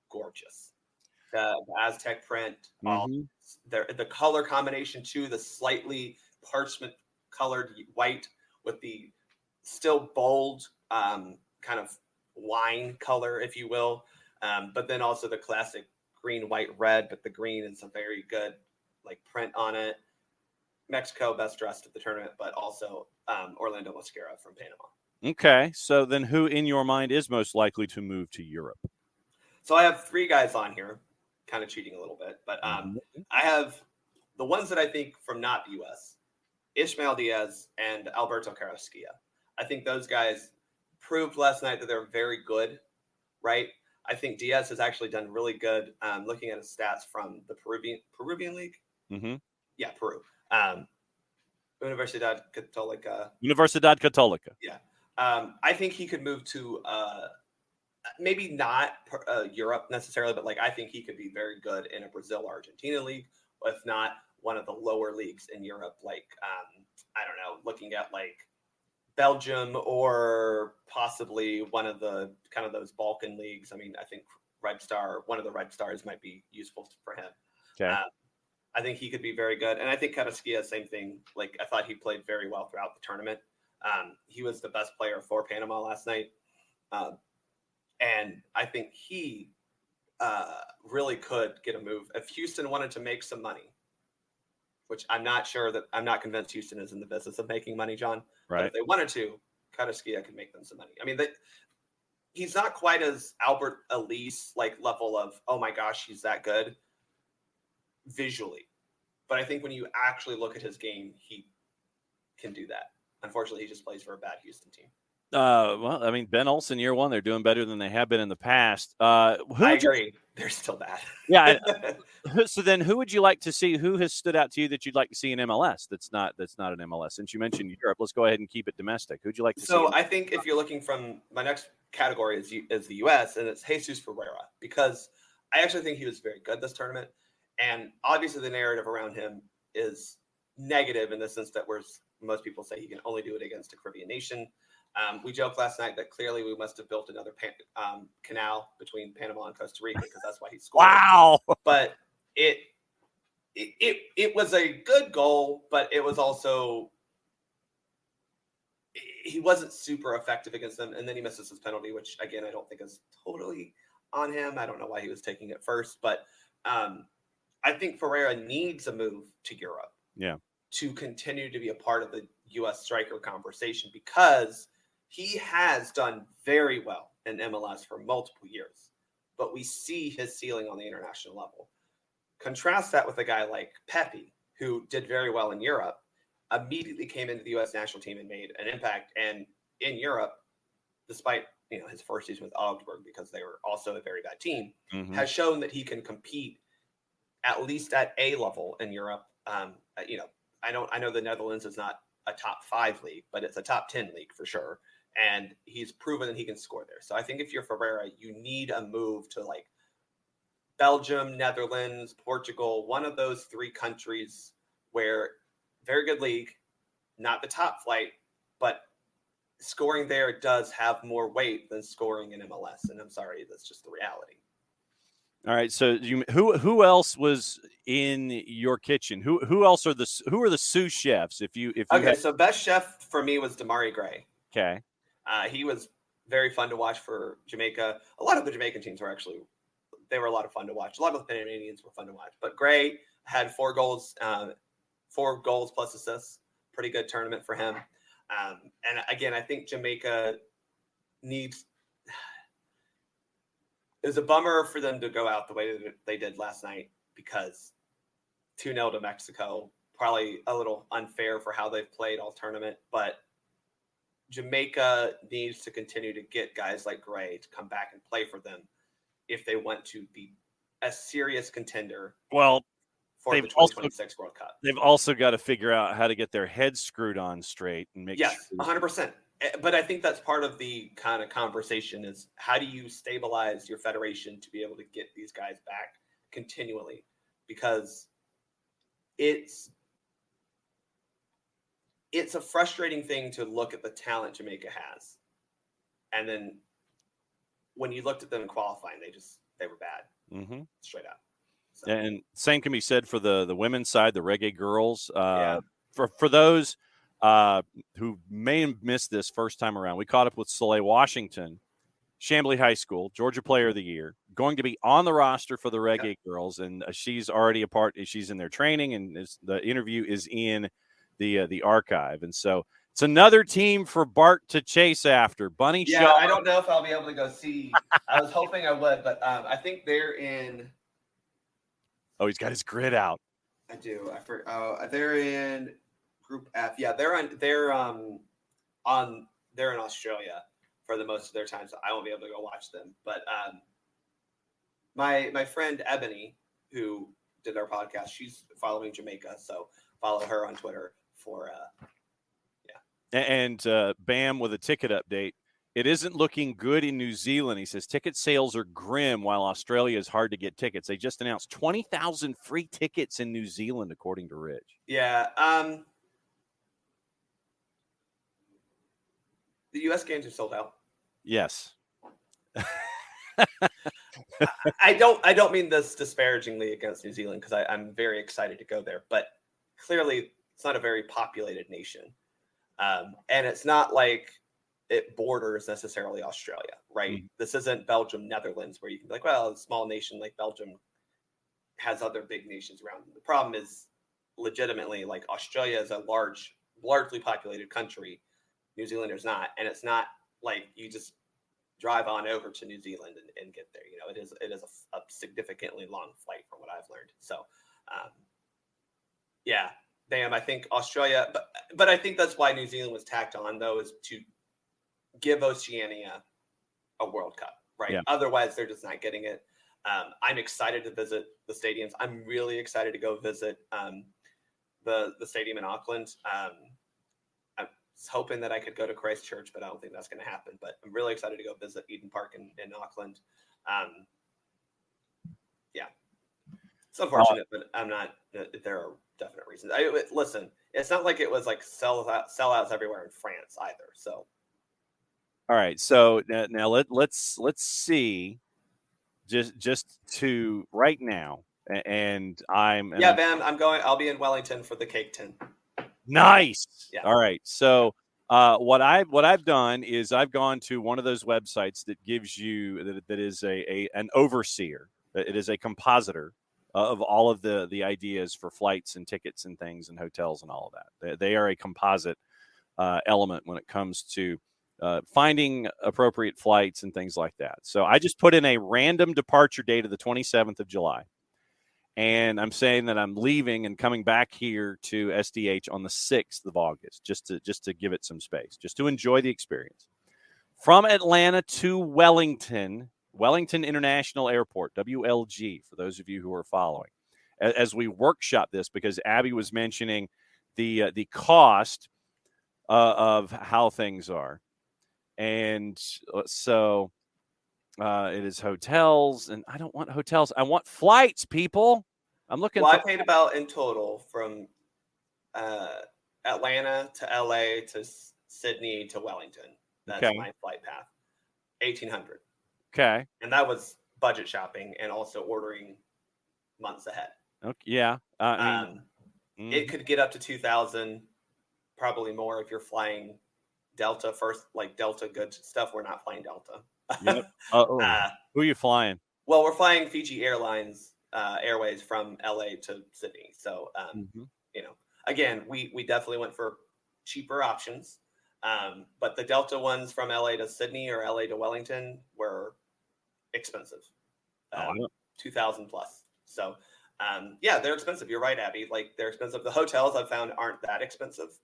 gorgeous. The Aztec print, the color combination too, the slightly parchment colored white with the still bold kind of wine color, if you will, but then also the classic green, white, red, but the green is a very good like print on it. Mexico best dressed at the tournament, but also Orlando Mosquera from Panama. Okay, so then who in your mind is most likely to move to Europe? So I have 3 guys on here, kind of cheating a little bit, but I have the ones that I think from not the U.S., Ishmael Diaz and Alberto Carrasquilla. I think those guys proved last night that they're very good, right? I think Diaz has actually done really good looking at his stats from the Peruvian League. Mm-hmm. Yeah, Peru. Universidad Católica. Universidad Católica. Yeah. I think he could move to maybe not Europe necessarily, but I think he could be very good in a Brazil-Argentina league, if not one of the lower leagues in Europe, I don't know, looking at Belgium or possibly one of the kind of those Balkan leagues. I mean, I think one of the Red Stars might be useful for him. Okay. I think he could be very good. And I think Carrasquilla, same thing. I thought he played very well throughout the tournament. He was the best player for Panama last night. And I think he really could get a move. If Houston wanted to make some money, which I'm not convinced Houston is in the business of making money, John. Right. But if they wanted to, Carrasquilla could make them some money. I mean, he's not quite as Albert Elise like level of, oh my gosh, he's that good visually. But I think when you actually look at his game, he can do that. Unfortunately, he just plays for a bad Houston team. Well, I mean, Ben Olsen, year one, they're doing better than they have been in the past. I agree. They're still bad. Yeah. So then who would you like to see? Who has stood out to you that you'd like to see in MLS that's not an MLS? Since you mentioned Europe, let's go ahead and keep it domestic. Who'd you like to see? So I think if you're looking from my next category is the U.S., and it's Jesus Ferreira, because I actually think he was very good this tournament. And obviously the narrative around him is negative in the sense that most people say he can only do it against a Caribbean nation. We joked last night that clearly we must have built another canal between Panama and Costa Rica because that's why he scored. Wow! But it was a good goal, but it was also he wasn't super effective against them, and then he misses his penalty, which again I don't think is totally on him. I don't know why he was taking it first, but I think Ferreira needs a move to Europe. Yeah. To continue to be a part of the U.S. striker conversation because he has done very well in MLS for multiple years, but we see his ceiling on the international level. Contrast that with a guy like Pepe, who did very well in Europe, immediately came into the U.S. national team and made an impact. And in Europe, despite his first season with Augsburg, because they were also a very bad team, has shown that he can compete at least at A level in Europe. I know the Netherlands is not a top 5 league, but it's a top 10 league for sure. And he's proven that he can score there. So I think if you're Ferreira, you need a move to like Belgium, Netherlands, Portugal, one of those 3 countries where very good league, not the top flight, but scoring there does have more weight than scoring in MLS. And I'm sorry, that's just the reality. All right. So who else was in your kitchen? Who else are the sous chefs? So best chef for me was Damari Gray. Okay. He was very fun to watch for Jamaica. A lot of the Jamaican teams were a lot of fun to watch. A lot of the Panamanians were fun to watch. But Gray had 4 goals plus assists. Pretty good tournament for him. And again, I think Jamaica needs. It was a bummer for them to go out the way that they did last night because 2-0 to Mexico, probably a little unfair for how they've played all tournament, but Jamaica needs to continue to get guys like Gray to come back and play for them if they want to be a serious contender for the 2026 World Cup. They've also got to figure out how to get their heads screwed on straight and make sure. 100%. But I think that's part of the kind of conversation is how do you stabilize your federation to be able to get these guys back continually? Because it's a frustrating thing to look at the talent Jamaica has. And then when you looked at them in qualifying, they were bad. Straight up. So. And same can be said for the women's side, the Reggae girls. For those who may have missed this first time around, we caught up with Soleil Washington, Chambly High School, Georgia Player of the Year, going to be on the roster for the Reggae girls, and she's already she's in their training, and the interview is in the archive. And so it's another team for Bart to chase after. Bunny Shaw. I don't know if I'll be able to go see. I was hoping I would, but I think they're in. Oh, he's got his grid out. I do. They're in Group F. Yeah, they're in Australia for the most of their time, so I won't be able to go watch them. But my friend Ebony, who did our podcast, she's following Jamaica, so follow her on Twitter for And Bam with a ticket update. It isn't looking good in New Zealand. He says ticket sales are grim while Australia is hard to get tickets. They just announced 20,000 free tickets in New Zealand, according to Rich. Yeah. The U.S. games are sold out. Yes. I don't mean this disparagingly against New Zealand because I'm very excited to go there, but clearly it's not a very populated nation. And it's not like it borders necessarily Australia, right? Mm-hmm. This isn't Belgium, Netherlands, where you can be like, well, a small nation like Belgium has other big nations around them. The problem is legitimately like Australia is a largely populated country. New Zealand is not. And it's not like you just drive on over to New Zealand and get there. It is a significantly long flight from what I've learned. So, yeah, damn, I think Australia, but I think that's why New Zealand was tacked on, though, is to give Oceania a World Cup, right? Yeah. Otherwise, they're just not getting it. I'm excited to visit the stadiums. I'm really excited to go visit the stadium in Auckland. I was hoping that I could go to Christchurch, but I don't think that's going to happen. But I'm really excited to go visit Eden Park in Auckland. Yeah, it's unfortunate, but I'm not. There are definite reasons. Listen, it's not like it was like sellouts everywhere in France either. So, all right. So now let's see. Just to right now, and Bam, I'm going. I'll be in Wellington for the Cake Tin. Nice. Yeah. All right. So what I've done is I've gone to one of those websites that gives you that is an overseer. It is a compositor of all of the ideas for flights and tickets and things and hotels and all of that. They are a composite element when it comes to finding appropriate flights and things like that. So I just put in a random departure date of the 27th of July. And I'm saying that I'm leaving and coming back here to SDH on the 6th of August, just to give it some space, just to enjoy the experience. From Atlanta to Wellington International Airport, WLG, for those of you who are following, as we workshop this, because Abby was mentioning the cost of how things are. And so it is hotels, and I don't want hotels. I want flights, people. I'm looking. Well, I paid about in total from Atlanta to LA to Sydney to Wellington. That's my flight path. 1,800. Okay. And that was budget shopping and also ordering months ahead. Okay. Yeah. It could get up to 2,000, probably more if you're flying Delta first, like Delta good stuff. We're not flying Delta. Yep. Who are you flying? Well, we're flying Fiji Airways from LA to Sydney. So, again, we definitely went for cheaper options. But the Delta ones from LA to Sydney or LA to Wellington were expensive, 2,000 plus. So, they're expensive. You're right, Abby. Like, they're expensive. The hotels I've found aren't that expensive.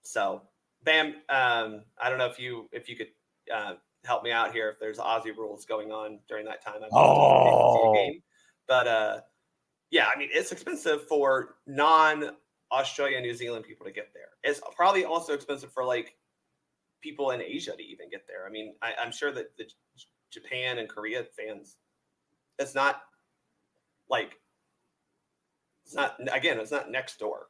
So, Bam, I don't know if you could help me out here if there's Aussie rules going on during that time. I'd love to see a game. But I mean, it's expensive for non-Australia, New Zealand people to get there. It's probably also expensive for like people in Asia to even get there. I mean, I'm sure that the Japan and Korea fans, it's not next door.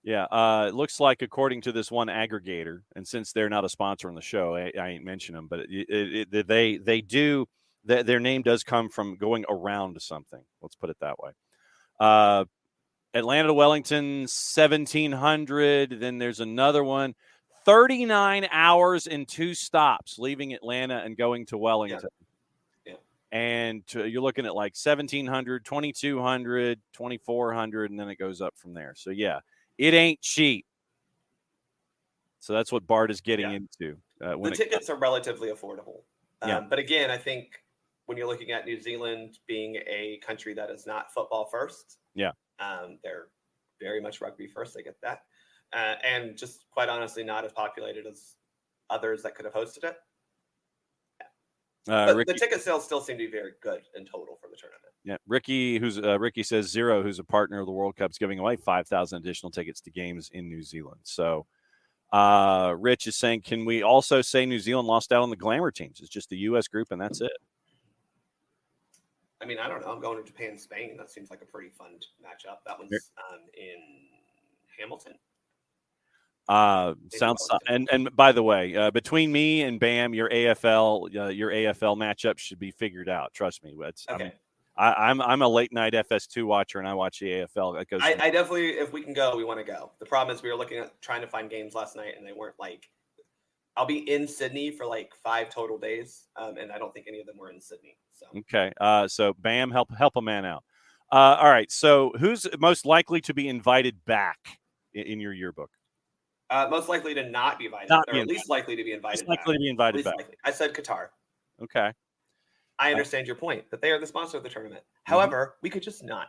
Yeah, it looks like according to this one aggregator, and since they're not a sponsor on the show, I ain't mention them, but they do. Their name does come from going around to something. Let's put it that way. Atlanta to Wellington, 1,700. Then there's another one, 39 hours and 2 stops, leaving Atlanta and going to Wellington. Yeah. And you're looking at like 1,700, 2,200, 2,400, and then it goes up from there. So, yeah. It ain't cheap. So that's what Bart is getting into. The tickets are relatively affordable. But again, I think when you're looking at New Zealand being a country that is not football first, they're very much rugby first. I get that. And just quite honestly, not as populated as others that could have hosted it. But the ticket sales still seem to be very good in total for the tournament. Yeah, Ricky says Zero, who's a partner of the World Cup, is giving away 5,000 additional tickets to games in New Zealand. So, Rich is saying, can we also say New Zealand lost out on the glamour teams? It's just the U.S. group, and that's it. I mean, I don't know. I'm going to Japan, Spain. That seems like a pretty fun matchup. That one's in Hamilton. Sounds and by the way, between me and Bam, your AFL matchup should be figured out. Trust me. Okay. I'm a late night FS2 watcher, and I watch the AFL. It goes. I definitely, if we can go, we want to go. The problem is we were looking at trying to find games last night, and they weren't like. I'll be in Sydney for like 5 total days, and I don't think any of them were in Sydney. So okay. So Bam, help a man out. All right. So who's most likely to be invited back in your yearbook? Most likely to not be invited, Not or be at least likely to be invited back. likely to be invited Least back. likely. I said Qatar. Okay. I understand your point that they are the sponsor of the tournament. Mm-hmm. However, we could just not.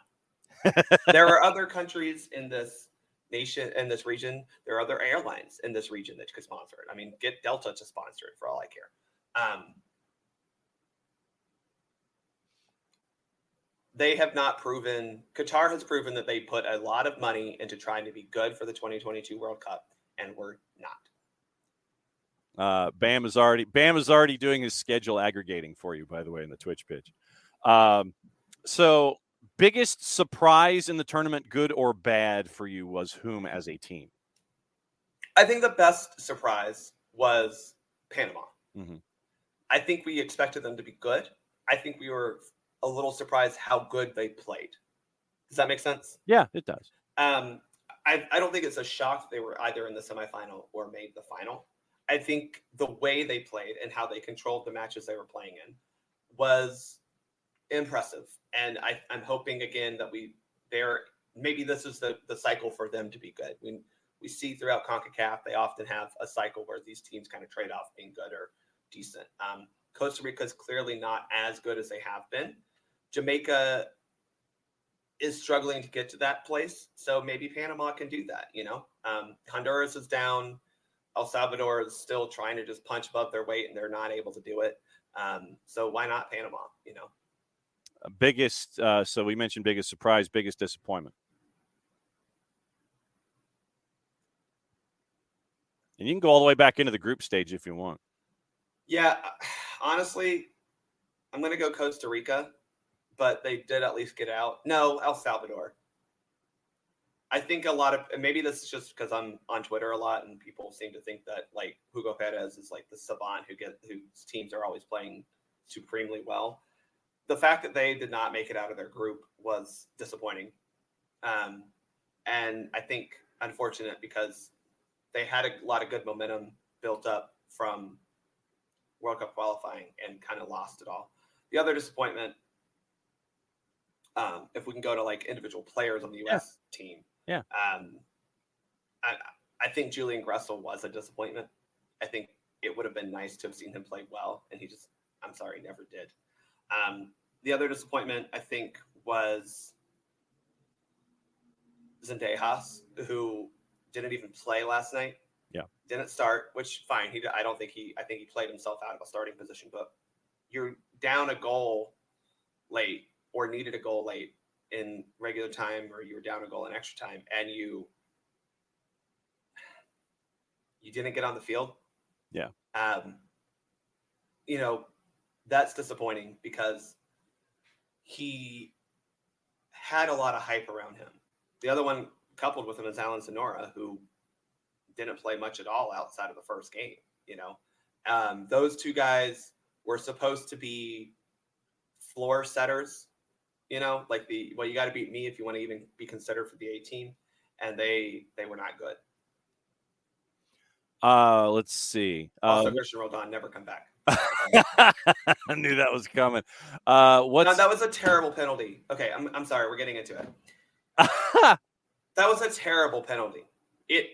There are other countries in this nation, in this region. There are other airlines in this region that could sponsor it. I mean, get Delta to sponsor it for all I care. They have not proven, Qatar has proven that they put a lot of money into trying to be good for the 2022 World Cup, and we're not. Bam is already doing his schedule aggregating for you, by the way, in the Twitch pitch. So biggest surprise in the tournament, good or bad for you, was whom as a team? I think the best surprise was Panama. Mm-hmm. I think we expected them to be good. I think we were a little surprised how good they played. Does that make sense? Yeah, it does. I don't think it's a shock that they were either in the semifinal or made the final. I think the way they played and how they controlled the matches they were playing in was impressive. And I'm hoping again that maybe this is the cycle for them to be good. We see throughout CONCACAF, they often have a cycle where these teams kind of trade off being good or decent. Costa Rica is clearly not as good as they have been. Jamaica is struggling to get to that place. So maybe Panama can do that, Honduras is down. El Salvador is still trying to just punch above their weight, and they're not able to do it. So why not Panama, Biggest, so we mentioned biggest surprise, biggest disappointment. And you can go all the way back into the group stage if you want. Yeah, honestly, I'm going to go Costa Rica, but they did at least get out. No, El Salvador. I think maybe this is just because I'm on Twitter a lot and people seem to think that like Hugo Perez is like the savant whose teams are always playing supremely well. The fact that they did not make it out of their group was disappointing. And I think unfortunate because they had a lot of good momentum built up from World Cup qualifying and kind of lost it all. The other disappointment, if we can go to like individual players on the U.S. team. Yeah. I think Julian Gressel was a disappointment. I think it would have been nice to have seen him play well, and he just, I'm sorry, never did. The other disappointment, I think, was Zendejas, who didn't even play last night. Yeah. Didn't start, which fine. I think he played himself out of a starting position, but you're down a goal late or needed a goal late in regular time, or you were down a goal in extra time, and you didn't get on the field. Yeah. That's disappointing because he had a lot of hype around him. The other one coupled with him is Alan Sonora, who didn't play much at all outside of the first game. Those two guys were supposed to be floor setters, you got to beat me if you want to even be considered for the A team. And they were not good. Let's see. Also, Christian Roldan never come back. I knew that was coming. No, that was a terrible penalty. Okay, I'm sorry. We're getting into it. That was a terrible penalty. It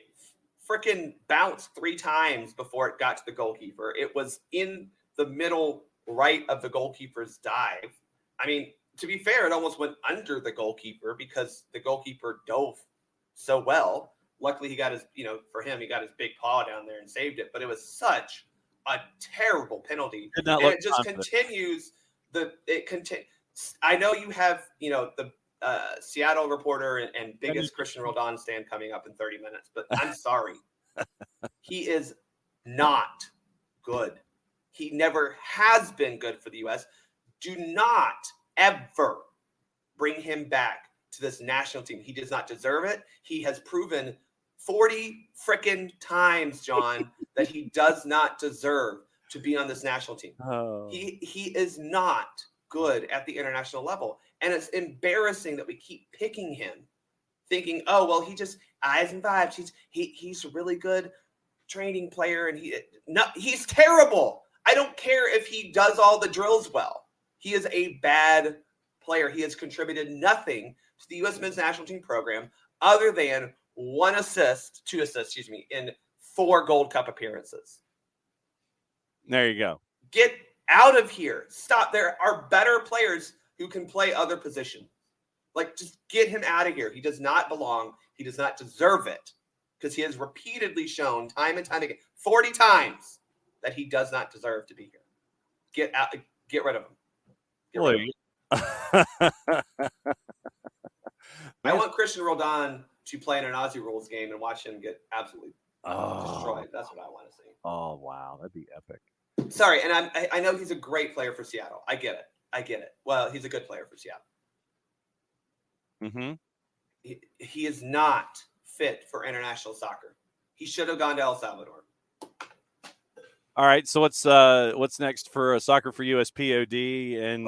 freaking bounced 3 times before it got to the goalkeeper. It was in the middle right of the goalkeeper's dive. I mean, to be fair, it almost went under the goalkeeper because the goalkeeper dove so well. Luckily, he got his big paw down there and saved it. But it was such a terrible penalty. And it just continues. I know you have, the Seattle reporter and biggest Christian Roldan stand coming up in 30 minutes, but I'm sorry. He is not good. He never has been good for the U.S. Do not ever bring him back to this national team. He does not deserve it. He has proven 40 frickin' times, John, that he does not deserve to be on this national team. Oh. He is not good at the international level. And it's embarrassing that we keep picking him, thinking, oh, well, he just eyes and vibes. He's a really good training player, and he's terrible. I don't care if he does all the drills well. He is a bad player. He has contributed nothing to the U.S. men's national team program other than 2 assists, in 4 Gold Cup appearances. There you go. Get out of here. Stop. There are better players who can play other positions. Like, just get him out of here. He does not belong. He does not deserve it, because he has repeatedly shown time and time again, 40 times, that he does not deserve to be here. Get out. Get rid of him. Get rid of him. I want Christian Roldan to play in an Aussie rules game and watch him get absolutely destroyed. That's what I want to see. Oh, wow. That'd be epic. Sorry, and I know he's a great player for Seattle. I get it. Well, he's a good player for Seattle. Mm-hmm. He is not fit for international soccer. He should have gone to El Salvador. All right, so what's next for Soccer for USPod and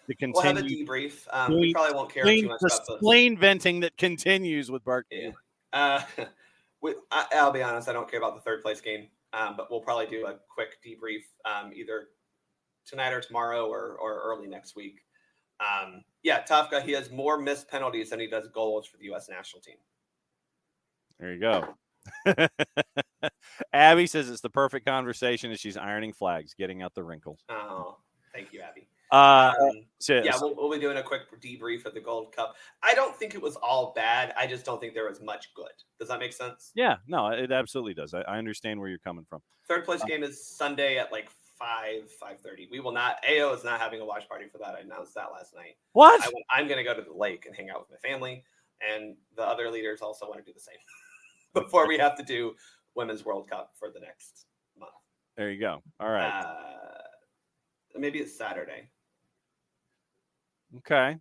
to continue? We'll have a debrief. We probably won't care too much about the spleen venting that continues with Bart Keeler. I'll be honest, I don't care about the third place game, but we'll probably do a quick debrief either tonight or tomorrow or early next week. Tafka, he has more missed penalties than he does goals for the U.S. national team. There you go. Abby says it's the perfect conversation as she's ironing flags, getting out the wrinkles. Oh, thank you, Abby. We'll be doing a quick debrief of the Gold Cup. I don't think it was all bad. I just don't think there was much good. Does that make sense? Yeah, no, it absolutely does. I understand where you're coming from. Third place game is Sunday at like 5:30. We will not. AO is not having a watch party for that. I announced that last night. What? I'm going to go to the lake and hang out with my family, and the other leaders also want to do the same before we have to do Women's World Cup for the next month. There you go. All right. Maybe it's Saturday. Okay.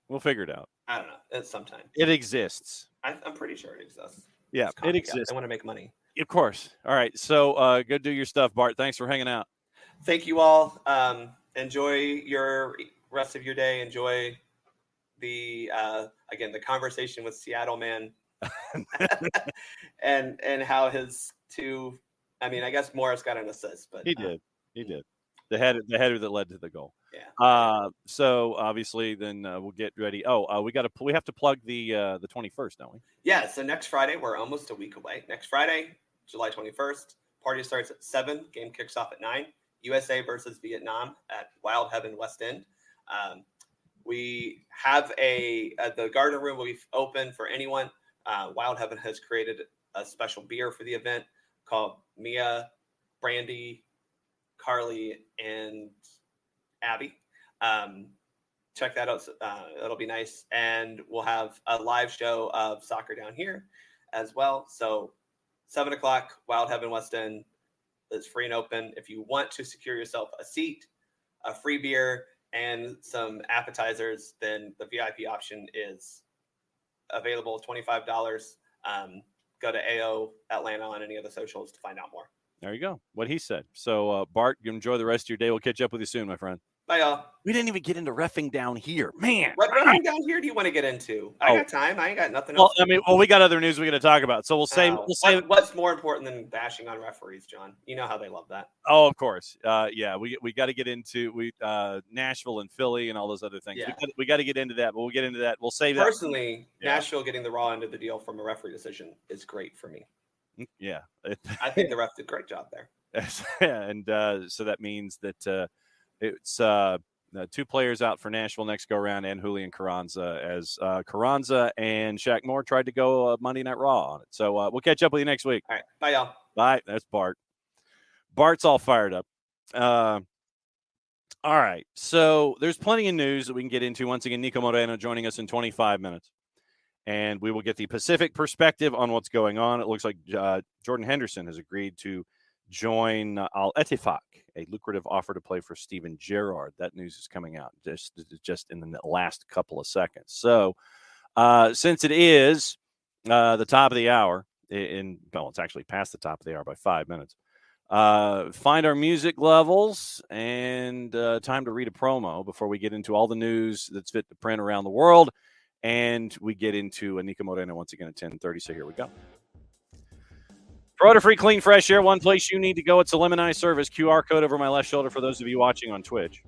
We'll figure it out. I don't know. It's sometime. It exists. I'm pretty sure it exists. Yeah, it exists. I want to make money. Of course. All right. So go do your stuff, Bart. Thanks for hanging out. Thank you all. Enjoy your rest of your day. Enjoy the conversation with Seattle man and how his two, I guess Morris got an assist, but he did. The header that led to the goal. Yeah. So obviously then we'll get ready. We have to plug the 21st, don't we? Yeah. So next Friday, we're almost a week away. Next Friday, July 21st, party starts at 7. Game kicks off at 9. USA versus Vietnam at Wild Heaven West End. We have the Gardner Room will be open for anyone. Wild Heaven has created a special beer for the event called Mia, Brandy, Carly, and Abby. Check that out. It'll be nice. And we'll have a live show of soccer down here as well. So 7 o'clock, Wild Heaven West End is free and open. If you want to secure yourself a seat, a free beer, and some appetizers, then the VIP option is available, $25. Go to AO Atlanta on any of the socials to find out more. There you go. What he said. So, Bart, you enjoy the rest of your day. We'll catch up with you soon, my friend. Bye, y'all. We didn't even get into reffing down here. Man. What reffing down here do you want to get into? I got time. I ain't got nothing else. We got other news we got to talk about. So we'll say what's more important than bashing on referees, John? You know how they love that. Oh, of course. We got to get into Nashville and Philly and all those other things. Yeah. We got to get into that, but we'll get into that. We'll save that. Personally, Nashville getting the raw end of the deal from a referee decision is great for me. Yeah. I think the ref did a great job there. And so that means that it's 2 players out for Nashville next go around, and Julian Carranza, as Carranza and Shaq Moore tried to go Monday Night Raw on it. So we'll catch up with you next week. All right. Bye, y'all. Bye. That's Bart. Bart's all fired up. All right. So there's plenty of news that we can get into. Once again, Niko Moreno joining us in 25 minutes. And we will get the Pacific perspective on what's going on. It looks like Jordan Henderson has agreed to join Al Ettifaq, a lucrative offer to play for Steven Gerrard. That news is coming out just in the last couple of seconds. So since it is the top of the hour, it's actually past the top of the hour by 5 minutes, find our music levels and time to read a promo before we get into all the news that's fit to print around the world. And we get into Niko Moreno once again at 10:30. So here we go. Free clean, fresh air. One place you need to go. It's a Lemon Eye service. QR code over my left shoulder for those of you watching on Twitch.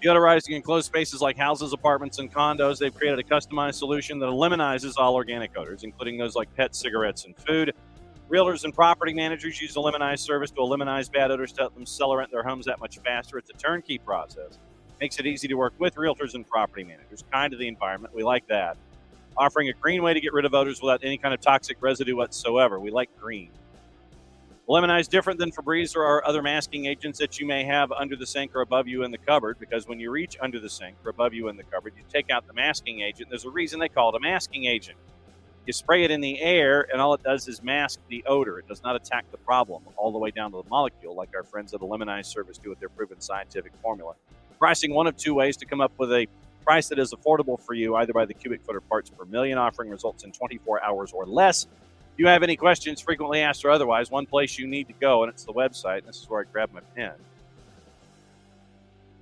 Deodorizing enclosed spaces like houses, apartments, and condos, they've created a customized solution that eliminizes all organic odors, including those like pets, cigarettes, and food. Realtors and property managers use the Lemonize service to eliminate bad odors to help them sell or rent their homes that much faster. It's a turnkey process. Makes it easy to work with realtors and property managers. Kind to the environment. We like that. Offering a green way to get rid of odors without any kind of toxic residue whatsoever. We like green. Lemonize is different than Febreze or our other masking agents that you may have under the sink or above you in the cupboard, because when you reach under the sink or above you in the cupboard, you take out the masking agent. There's a reason they call it a masking agent. You spray it in the air, and all it does is mask the odor. It does not attack the problem all the way down to the molecule like our friends at the Lemonize service do with their proven scientific formula. Pricing one of two ways to come up with a price that is affordable for you, either by the cubic foot or parts per million, offering results in 24 hours or less. If you have any questions, frequently asked or otherwise, one place you need to go, and it's the website. And this is where I grab my pen.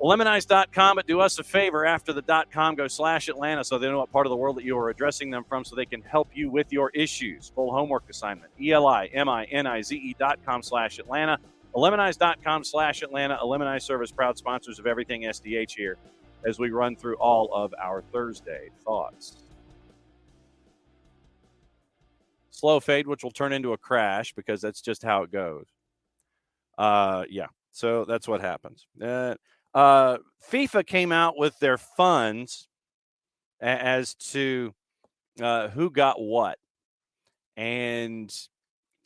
Lemonize.com, but do us a favor. After the .com, go /Atlanta so they know what part of the world that you are addressing them from so they can help you with your issues. Full homework assignment. ELIMINIZE.com /Atlanta. Lemonize.com /Atlanta. A Lemonize service, proud sponsors of everything SDH here as we run through all of our Thursday thoughts. Slow fade, which will turn into a crash because that's just how it goes. Yeah, so that's what happens. FIFA came out with their funds as to who got what. And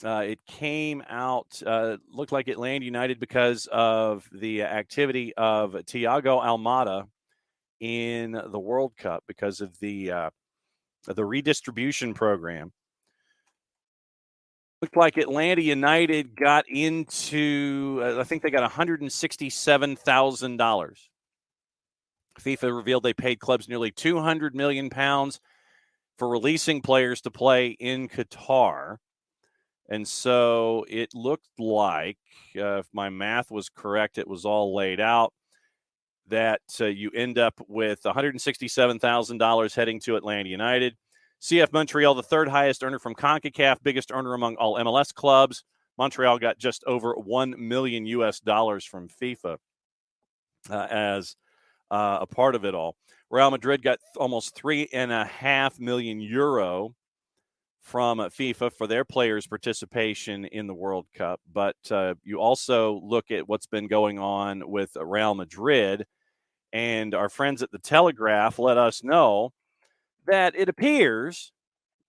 it came out, looked like Atlanta United because of the activity of Thiago Almada in the World Cup because of the redistribution program. Looked like Atlanta United got into, I think they got $167,000. FIFA revealed they paid clubs nearly £200 million for releasing players to play in Qatar. And so it looked like, if my math was correct, it was all laid out, that you end up with $167,000 heading to Atlanta United. CF Montreal, the third highest earner from CONCACAF, biggest earner among all MLS clubs. Montreal got just over $1 million from FIFA as a part of it all. Real Madrid got almost €3.5 million from FIFA for their players' participation in the World Cup. But you also look at what's been going on with Real Madrid, and our friends at the Telegraph let us know that it appears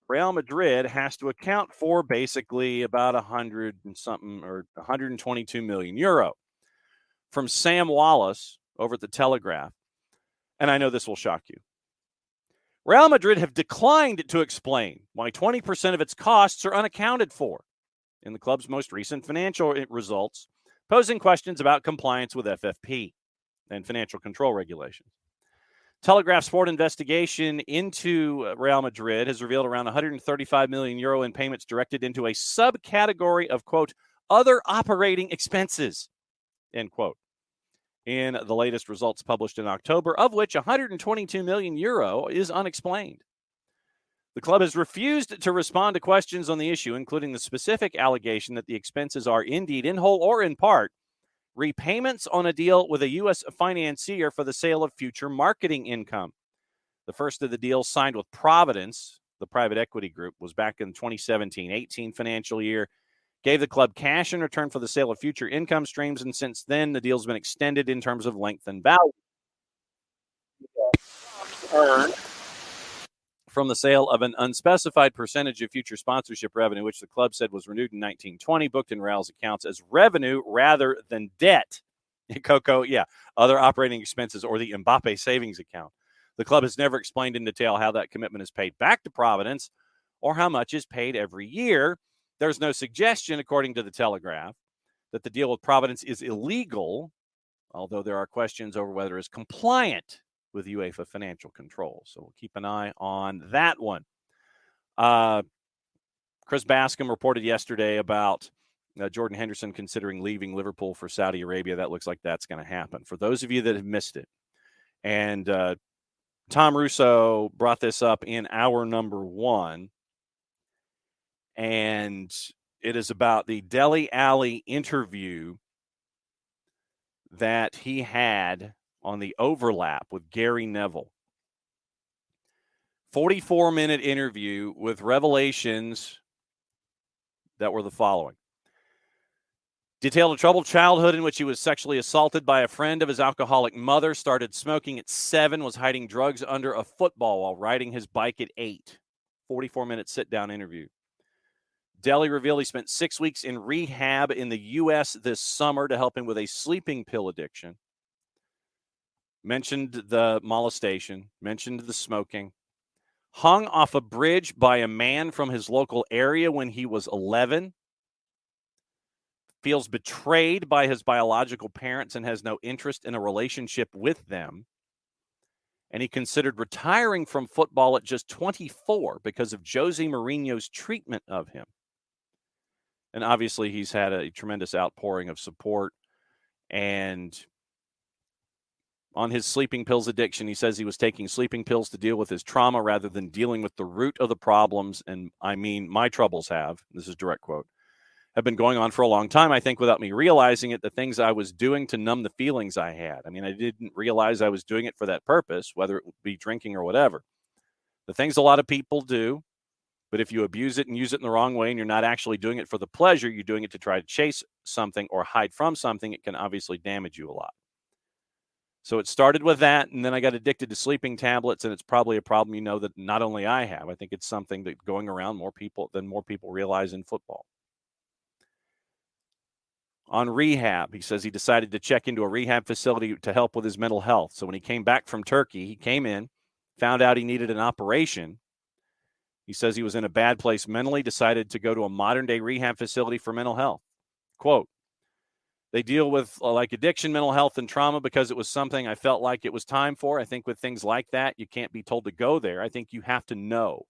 Real Madrid has to account for basically about 100 and something or €122 million from Sam Wallace over at the Telegraph. And I know this will shock you. Real Madrid have declined to explain why 20% of its costs are unaccounted for in the club's most recent financial results, posing questions about compliance with FFP and financial control regulations. Telegraph Sport investigation into Real Madrid has revealed around €135 million in payments directed into a subcategory of, quote, other operating expenses, end quote, in the latest results published in October, of which €122 million is unexplained. The club has refused to respond to questions on the issue, including the specific allegation that the expenses are indeed, in whole or in part, repayments on a deal with a U.S. financier for the sale of future marketing income. The first of the deals signed with Providence, the private equity group, was back in 2017-18 financial year, gave the club cash in return for the sale of future income streams, and since then, the deal's been extended in terms of length and value. From the sale of an unspecified percentage of future sponsorship revenue, which the club said was renewed in 1920, booked in Real's accounts as revenue rather than debt. Coco, yeah, other operating expenses or the Mbappe savings account. The club has never explained in detail how that commitment is paid back to Providence or how much is paid every year. There's no suggestion, according to the Telegraph, that the deal with Providence is illegal, although there are questions over whether it's compliant with UEFA financial control. So we'll keep an eye on that one. Chris Bascom reported yesterday about Jordan Henderson considering leaving Liverpool for Saudi Arabia. That looks like that's going to happen. For those of you that have missed it, and Tom Russo brought this up in hour number 1, and it is about the Dele Alli interview that he had on the overlap with Gary Neville. 44-minute interview with revelations that were the following. Detailed a troubled childhood in which he was sexually assaulted by a friend of his alcoholic mother, started smoking at 7, was hiding drugs under a football while riding his bike at 8. 44-minute sit-down interview. Dele revealed he spent 6 weeks in rehab in the U.S. this summer to help him with a sleeping pill addiction. Mentioned the molestation, mentioned the smoking. Hung off a bridge by a man from his local area when he was 11. Feels betrayed by his biological parents and has no interest in a relationship with them. And he considered retiring from football at just 24 because of Jose Mourinho's treatment of him. And obviously he's had a tremendous outpouring of support. And on his sleeping pills addiction, he says he was taking sleeping pills to deal with his trauma rather than dealing with the root of the problems. And I mean, my troubles this is a direct quote, have been going on for a long time. I think without me realizing it, the things I was doing to numb the feelings I had. I mean, I didn't realize I was doing it for that purpose, whether it would be drinking or whatever. The things a lot of people do, but if you abuse it and use it in the wrong way and you're not actually doing it for the pleasure, you're doing it to try to chase something or hide from something, it can obviously damage you a lot. So it started with that, and then I got addicted to sleeping tablets, and it's probably a problem, that not only I have. I think it's something that going around more people realize in football. On rehab, he says he decided to check into a rehab facility to help with his mental health. So when he came back from Turkey, he came in, found out he needed an operation. He says he was in a bad place mentally, decided to go to a modern-day rehab facility for mental health. Quote, they deal with like addiction, mental health, and trauma because it was something I felt like it was time for. I think with things like that, you can't be told to go there. I think you have to know.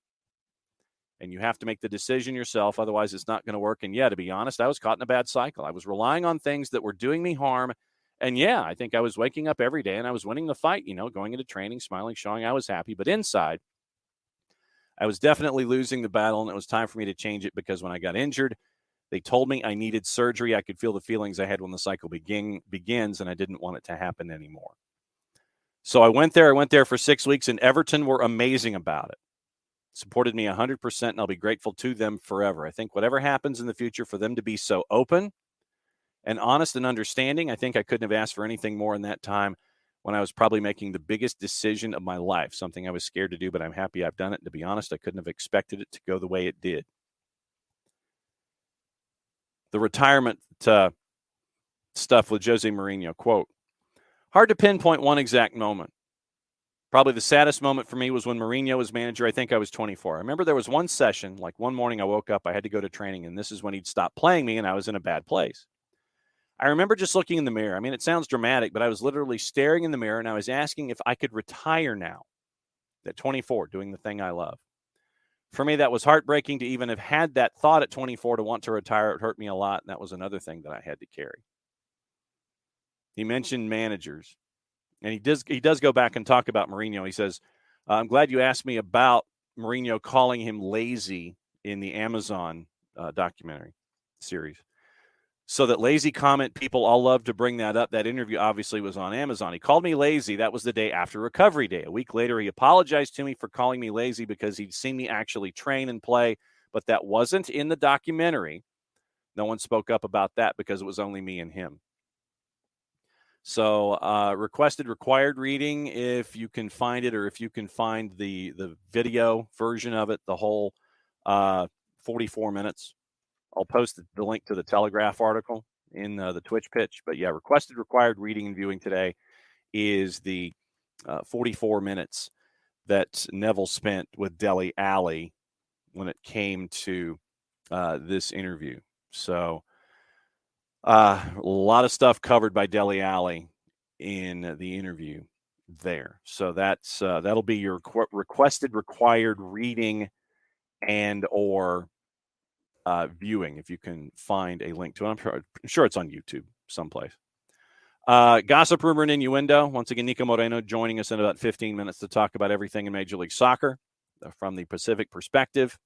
And you have to make the decision yourself. Otherwise, it's not going to work. And yeah, to be honest, I was caught in a bad cycle. I was relying on things that were doing me harm. And yeah, I think I was waking up every day and I was winning the fight, going into training, smiling, showing I was happy. But inside, I was definitely losing the battle. And it was time for me to change it because when I got injured, they told me I needed surgery. I could feel the feelings I had when the cycle begins, and I didn't want it to happen anymore. So I went there. I went there for 6 weeks, and Everton were amazing about it. Supported me 100%, and I'll be grateful to them forever. I think whatever happens in the future, for them to be so open and honest and understanding, I think I couldn't have asked for anything more in that time when I was probably making the biggest decision of my life, something I was scared to do, but I'm happy I've done it. And to be honest, I couldn't have expected it to go the way it did. The retirement stuff with Jose Mourinho, quote, hard to pinpoint one exact moment. Probably the saddest moment for me was when Mourinho was manager. I think I was 24. I remember there was one session, like one morning I woke up, I had to go to training, and this is when he'd stopped playing me, and I was in a bad place. I remember just looking in the mirror. I mean, it sounds dramatic, but I was literally staring in the mirror, and I was asking if I could retire now at 24, doing the thing I love. For me, that was heartbreaking to even have had that thought at 24 to want to retire. It hurt me a lot, and that was another thing that I had to carry. He mentioned managers. And he does go back and talk about Mourinho. He says, I'm glad you asked me about Mourinho calling him lazy in the Amazon documentary series. So that lazy comment, people all love to bring that up. That interview obviously was on Amazon. He called me lazy. That was the day after recovery day. A week later, he apologized to me for calling me lazy because he'd seen me actually train and play. But that wasn't in the documentary. No one spoke up about that because it was only me and him. So requested required reading, if you can find it, or if you can find the video version of it, the whole 44 minutes. I'll post the link to the Telegraph article in the Twitch pitch. But yeah, requested required reading and viewing today is the 44 minutes that Neville spent with Dele Alli when it came to this interview. So a lot of stuff covered by Dele Alli in the interview there. So that's that'll be your requested required reading and or viewing, if you can find a link to it. I'm sure it's on YouTube someplace. Gossip, rumor, and innuendo. Once again, Niko Moreno joining us in about 15 minutes to talk about everything in Major League Soccer from the Pacific perspective.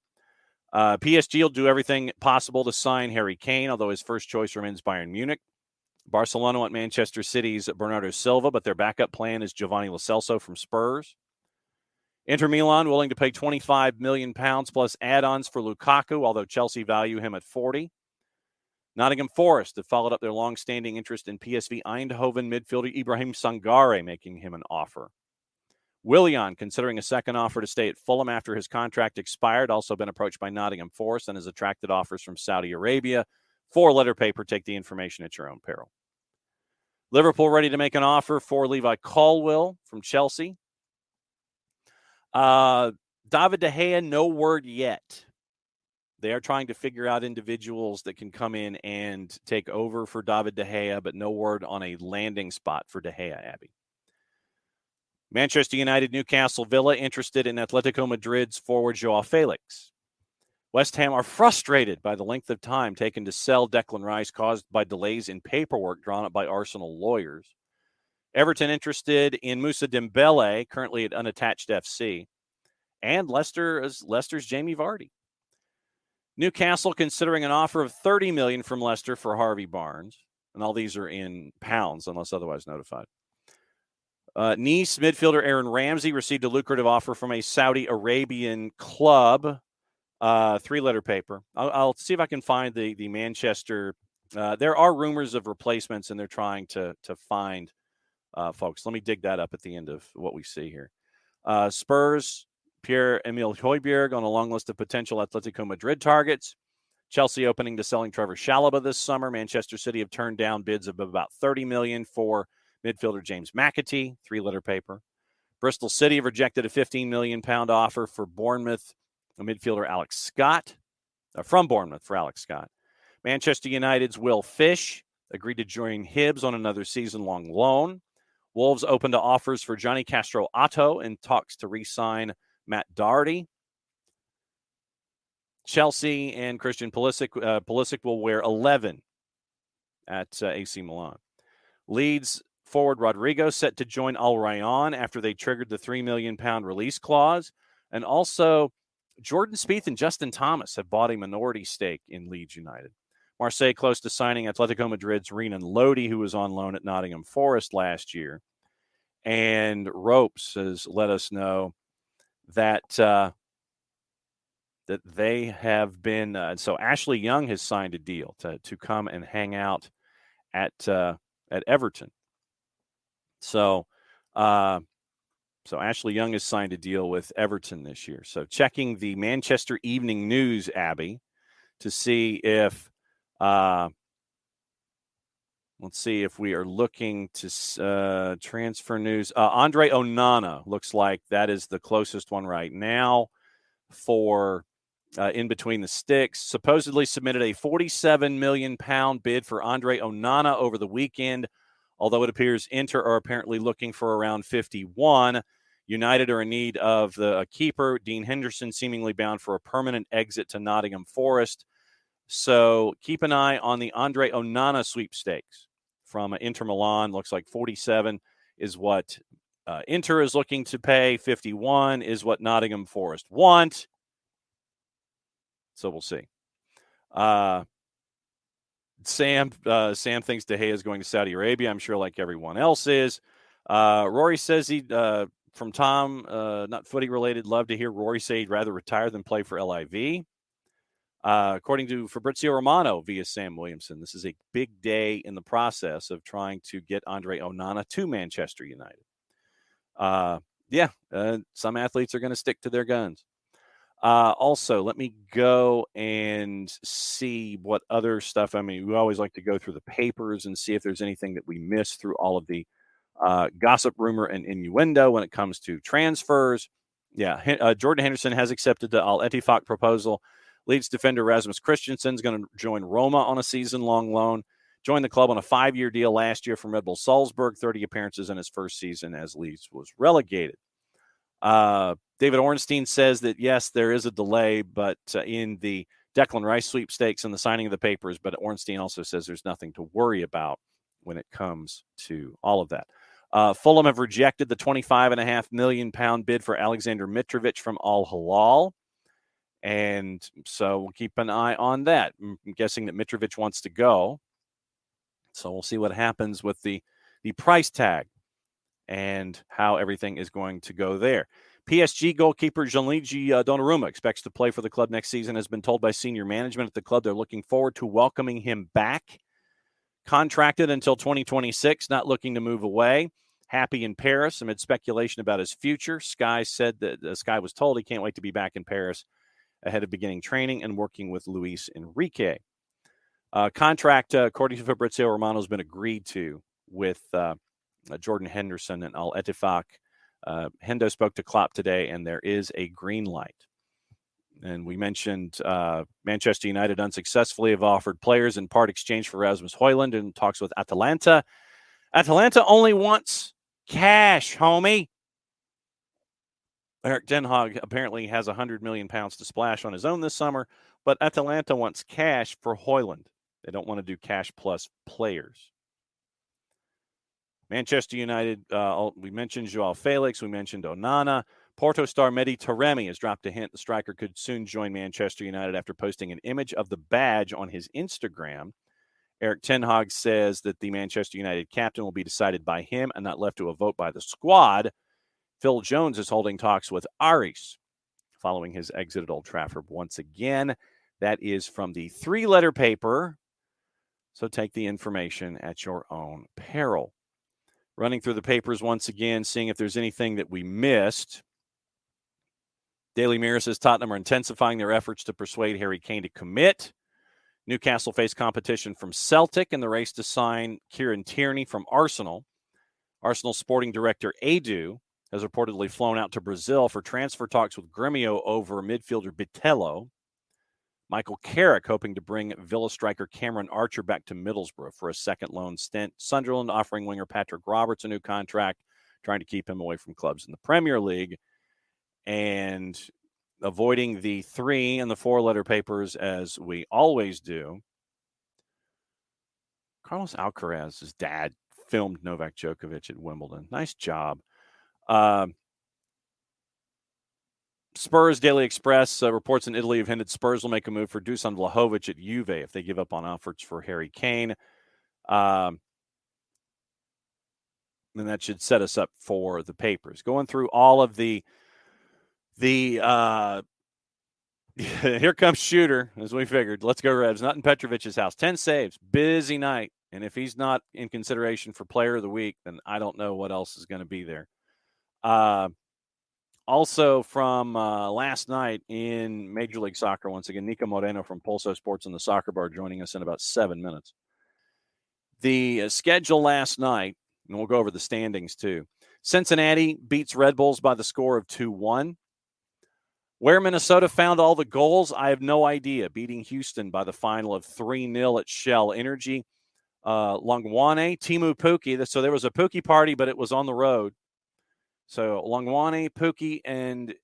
PSG will do everything possible to sign Harry Kane, although his first choice remains Bayern Munich. Barcelona want Manchester City's Bernardo Silva, but their backup plan is Giovanni Lo Celso from Spurs. Inter Milan willing to pay £25 million plus add-ons for Lukaku, although Chelsea value him at 40. Nottingham Forest have followed up their long-standing interest in PSV Eindhoven midfielder Ibrahim Sangare, making him an offer. Willian, considering a second offer to stay at Fulham after his contract expired, also been approached by Nottingham Forest and has attracted offers from Saudi Arabia. 4-letter paper, take the information at your own peril. Liverpool ready to make an offer for Levi Colwill from Chelsea. David De Gea, no word yet. They are trying to figure out individuals that can come in and take over for David De Gea, but no word on a landing spot for De Gea, Abby. Manchester United, Newcastle, Villa interested in Atletico Madrid's forward Joao Felix. West Ham are frustrated by the length of time taken to sell Declan Rice caused by delays in paperwork drawn up by Arsenal lawyers. Everton interested in Moussa Dembele, currently at Unattached FC. And Leicester's Jamie Vardy. Newcastle considering an offer of $30 million from Leicester for Harvey Barnes. And all these are in pounds unless otherwise notified. Nice midfielder Aaron Ramsey received a lucrative offer from a Saudi Arabian club. 3-letter paper. I'll see if I can find the Manchester. There are rumors of replacements, and they're trying to find folks. Let me dig that up at the end of what we see here. Spurs, Pierre-Emile Højbjerg on a long list of potential Atletico Madrid targets. Chelsea opening to selling Trevor Chalobah this summer. Manchester City have turned down bids of about $30 million for midfielder James McAtee, 3-letter paper. Bristol City have rejected a £15 million offer for Bournemouth, a midfielder Alex Scott, from Bournemouth for Alex Scott. Manchester United's Will Fish agreed to join Hibs on another season-long loan. Wolves open to offers for Johnny Castro Otto and talks to re-sign Matt Doherty. Chelsea and Christian Pulisic will wear 11 at AC Milan. Leeds forward Rodrigo set to join Al Rayyan after they triggered the £3 million release clause. And also, Jordan Spieth and Justin Thomas have bought a minority stake in Leeds United. Marseille close to signing Atletico Madrid's Renan Lodi, who was on loan at Nottingham Forest last year. And Ropes has let us know that that they have been so Ashley Young has signed a deal to come and hang out at Everton. So Ashley Young has signed a deal with Everton this year. So checking the Manchester Evening News, Abby, to see if let's see if we are looking to transfer news. Andre Onana looks like that is the closest one right now for in between the sticks. Supposedly submitted a £47 million bid for Andre Onana over the weekend, although it appears Inter are apparently looking for around 51. United are in need of the keeper, Dean Henderson, seemingly bound for a permanent exit to Nottingham Forest. So keep an eye on the Andre Onana sweepstakes from Inter Milan. Looks like 47 is what Inter is looking to pay. 51 is what Nottingham Forest want. So we'll see. Sam thinks De Gea is going to Saudi Arabia. I'm sure like everyone else is. Rory says he, from Tom, not footy related, love to hear Rory say he'd rather retire than play for LIV. According to Fabrizio Romano via Sam Williamson, this is a big day in the process of trying to get Andre Onana to Manchester United. Some athletes are going to stick to their guns. Also, let me go and see what other stuff. I mean, we always like to go through the papers and see if there's anything that we missed through all of the gossip, rumor, and innuendo when it comes to transfers. Yeah, Jordan Henderson has accepted the Al Ettifaq proposal. Leeds defender Rasmus Christensen is going to join Roma on a season-long loan. Joined the club on a 5-year deal last year from Red Bull Salzburg, 30 appearances in his first season as Leeds was relegated. David Ornstein says that, yes, there is a delay, but in the Declan Rice sweepstakes and the signing of the papers, but Ornstein also says there's nothing to worry about when it comes to all of that. Fulham have rejected the £25.5 million bid for Alexander Mitrovic from Al Hilal. And so we'll keep an eye on that. I'm guessing that Mitrovic wants to go. So we'll see what happens with the price tag and how everything is going to go there. PSG goalkeeper Gianluigi Donnarumma expects to play for the club next season, has been told by senior management at the club. They're looking forward to welcoming him back. Contracted until 2026, not looking to move away. Happy in Paris amid speculation about his future. Sky said that Sky was told he can't wait to be back in Paris ahead of beginning training and working with Luis Enrique. Contract, according to Fabrizio Romano, has been agreed to with Jordan Henderson and Al Ettifaq. Hendo spoke to Klopp today, and there is a green light. And we mentioned Manchester United unsuccessfully have offered players in part exchange for Rasmus Højlund in talks with Atalanta. Atalanta only wants cash, homie. Erik ten Hag apparently has £100 million to splash on his own this summer, but Atalanta wants cash for Højlund. They don't want to do cash plus players. Manchester United, we mentioned Joao Felix, we mentioned Onana. Porto star Mehdi Taremi has dropped a hint the striker could soon join Manchester United after posting an image of the badge on his Instagram. Erik ten Hag says that the Manchester United captain will be decided by him and not left to a vote by the squad. Phil Jones is holding talks with Aris following his exit at Old Trafford once again. That is from the 3-letter paper, so take the information at your own peril. Running through the papers once again, seeing if there's anything that we missed. Daily Mirror says Tottenham are intensifying their efforts to persuade Harry Kane to commit. Newcastle face competition from Celtic in the race to sign Kieran Tierney from Arsenal. Arsenal sporting director Edu has reportedly flown out to Brazil for transfer talks with Grêmio over midfielder Bitelo. Michael Carrick hoping to bring Villa striker Cameron Archer back to Middlesbrough for a second loan stint. Sunderland offering winger Patrick Roberts a new contract, trying to keep him away from clubs in the Premier League. And avoiding the 3 and the 4-letter papers as we always do. Carlos Alcaraz's dad filmed Novak Djokovic at Wimbledon. Nice job. Spurs Daily Express reports in Italy have hinted Spurs will make a move for Dusan Vlahovic at Juve if they give up on offers for Harry Kane. And that should set us up for the papers. Going through all of the here comes Shooter, as we figured. Let's go Revs. Not in Petrovic's house. 10 saves. Busy night. And if he's not in consideration for player of the week, then I don't know what else is going to be there. Also from last night in Major League Soccer, once again, Niko Moreno from Pulso Sports in the Soccer Bar joining us in about 7 minutes. The schedule last night, and we'll go over the standings too. Cincinnati beats Red Bulls by the score of 2-1. Where Minnesota found all the goals, I have no idea. Beating Houston by the final of 3-0 at Shell Energy. Longwane, Timu Pukki. So there was a Pukki party, but it was on the road. So Longwane, Pukki, and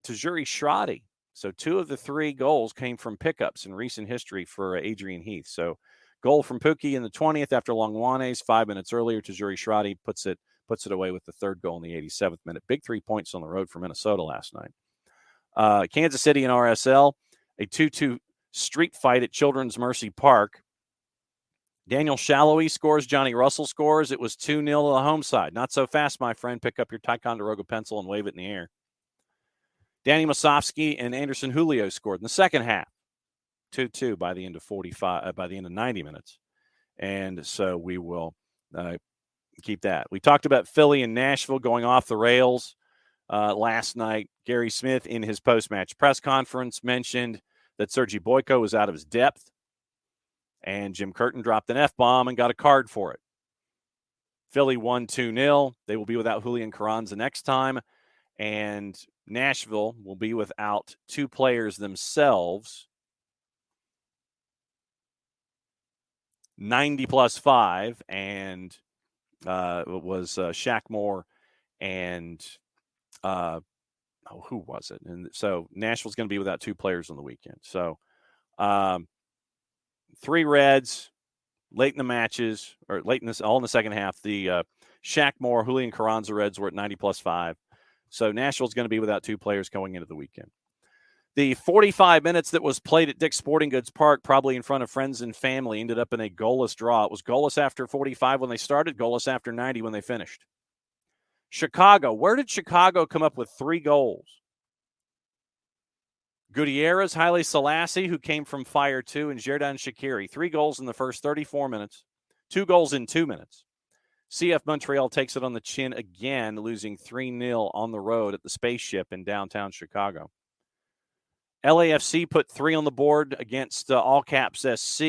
Tajuri Shradi. So 2 of the 3 goals came from pickups in recent history for Adrian Heath. So goal from Pukki in the 20th after Longwane's 5 minutes earlier. Tajuri Shradi puts it away with the 3rd goal in the 87th minute. Big 3 points on the road for Minnesota last night. Kansas City and RSL, a 2-2 street fight at Children's Mercy Park. Daniel Shallowy scores. Johnny Russell scores. It was 2-0 to the home side. Not so fast, my friend. Pick up your Ticonderoga pencil and wave it in the air. Danny Musovsky and Anderson Julio scored in the second half. 2-2 by the end of 90 minutes. And so we will keep that. We talked about Philly and Nashville going off the rails. Last night, Gary Smith in his post-match press conference mentioned that Sergei Boyko was out of his depth, and Jim Curtin dropped an F-bomb and got a card for it. Philly won 2-0. They will be without Julian Carranza next time, and Nashville will be without 2 players themselves. 90 plus 5, and it was Shaq Moore and who was it? And so Nashville's going to be without 2 players on the weekend. So 3 Reds late in the matches, or all in the second half. The Shaq Moore, Julian Carranza Reds were at 90 plus 5. So Nashville's going to be without 2 players going into the weekend. The 45 minutes that was played at Dick's Sporting Goods Park, probably in front of friends and family, ended up in a goalless draw. It was goalless after 45 when they started, goalless after 90 when they finished. Chicago. Where did Chicago come up with 3 goals? Gutierrez, Haile Selassie, who came from Fire 2, and Xherdan Shaqiri. 3 goals in the first 34 minutes. 2 goals in 2 minutes. CF Montreal takes it on the chin again, losing 3-0 on the road at the Spaceship in downtown Chicago. LAFC put 3 on the board against All Caps SC,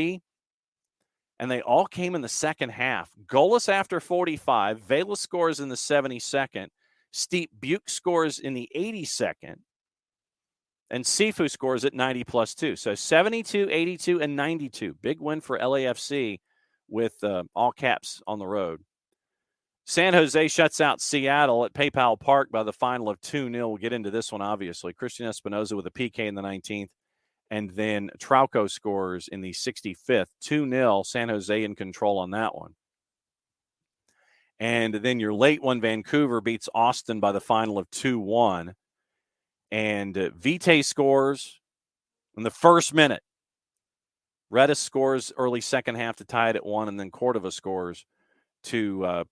and they all came in the second half. Goalless after 45. Vela scores in the 72nd. Steep Buke scores in the 82nd. And Sifu scores at 90+2. So 72, 82, and 92. Big win for LAFC with All Caps on the road. San Jose shuts out Seattle at PayPal Park by the final of 2-0. We'll get into this one, obviously. Christian Espinoza with a PK in the 19th. And then Trauco scores in the 65th. 2-0, San Jose in control on that one. And then your late one, Vancouver beats Austin by the final of 2-1. And Vite scores in the first minute. Redis scores early second half to tie it at 1, and then Cordova scores to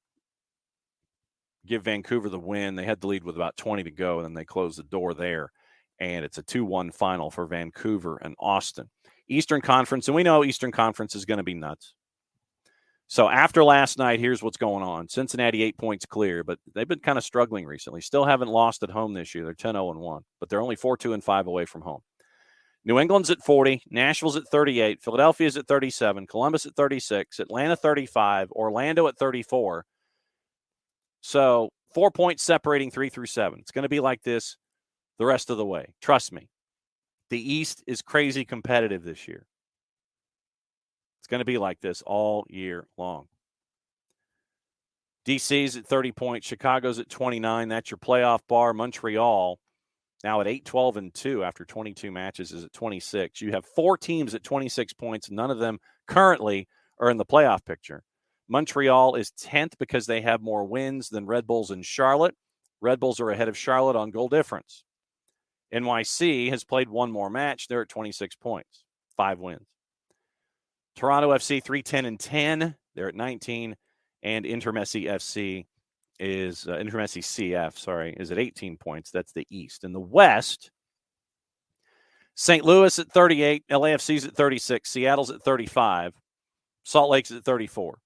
give Vancouver the win. They had the lead with about 20 to go, and then they closed the door there. And it's a 2-1 final for Vancouver and Austin. Eastern Conference, and we know Eastern Conference is going to be nuts. So after last night, here's what's going on. Cincinnati 8 points clear, but they've been kind of struggling recently. Still haven't lost at home this year. They're 10-0-1, but they're only 4-2-5 away from home. New England's at 40, Nashville's at 38, Philadelphia's at 37, Columbus at 36, Atlanta 35, Orlando at 34. So 4 points separating 3 through 7. It's going to be like this the rest of the way. Trust me. The East is crazy competitive this year. It's going to be like this all year long. DC's at 30 points. Chicago's at 29. That's your playoff bar. Montreal, now at 8-12-2 after 22 matches, is at 26. You have 4 teams at 26 points. None of them currently are in the playoff picture. Montreal is 10th because they have more wins than Red Bulls and Charlotte. Red Bulls are ahead of Charlotte on goal difference. NYC has played 1 more match. They're at 26 points, 5 wins. Toronto FC 3-10-10. They're at 19. And Intermessi FC is Intermessi CF, is at 18 points. That's the East. In the West, St. Louis at 38, LAFC's at 36, Seattle's at 35, Salt Lake's at 34,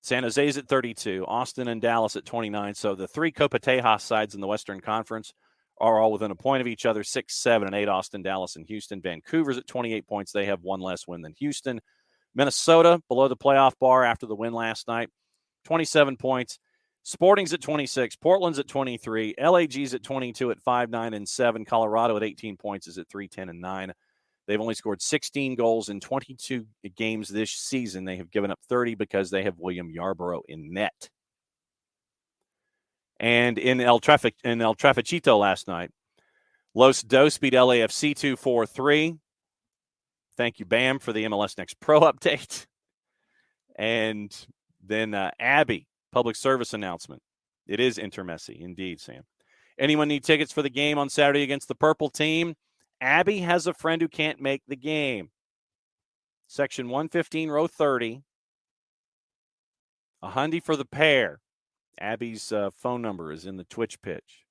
San Jose's at 32, Austin and Dallas at 29. So the 3 Copa Tejas sides in the Western Conference are all within a point of each other, 6, 7, and 8, Austin, Dallas, and Houston. Vancouver's at 28 points. They have 1 less win than Houston. Minnesota, below the playoff bar after the win last night, 27 points. Sporting's at 26. Portland's at 23. LAG's at 22 at 5-9-7. Colorado at 18 points is at 3-10-9. They've only scored 16 goals in 22 games this season. They have given up 30 because they have William Yarborough in net. And in El Traficito last night, Los Dos beat LAFC 2-4-3. Thank you, Bam, for the MLS Next Pro update. And then Abby, public service announcement. It is Intermessi, indeed, Sam. Anyone need tickets for the game on Saturday against the Purple Team? Abby has a friend who can't make the game. Section 115, row 30. A hundy for the pair. Abby's phone number is in the Twitch pitch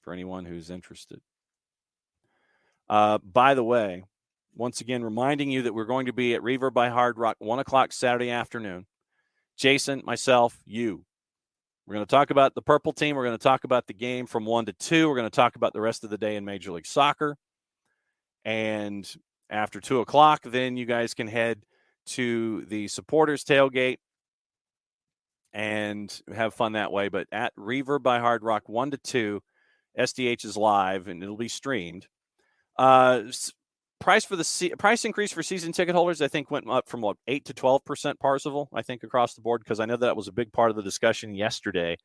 for anyone who's interested. By the way, once again, reminding you that we're going to be at Reverb by Hard Rock, 1 o'clock Saturday afternoon. Jason, myself, you. We're going to talk about the Purple Team. We're going to talk about the game from 1 to 2. We're going to talk about the rest of the day in Major League Soccer. And after 2 o'clock, then you guys can head to the supporters tailgate and have fun that way. But at Reverb by Hard Rock, 1 to 2, SDH is live, and it'll be streamed. Price increase for season ticket holders, I think, went up from 8 to 12% Parzival, I think, across the board, because I know that was a big part of the discussion yesterday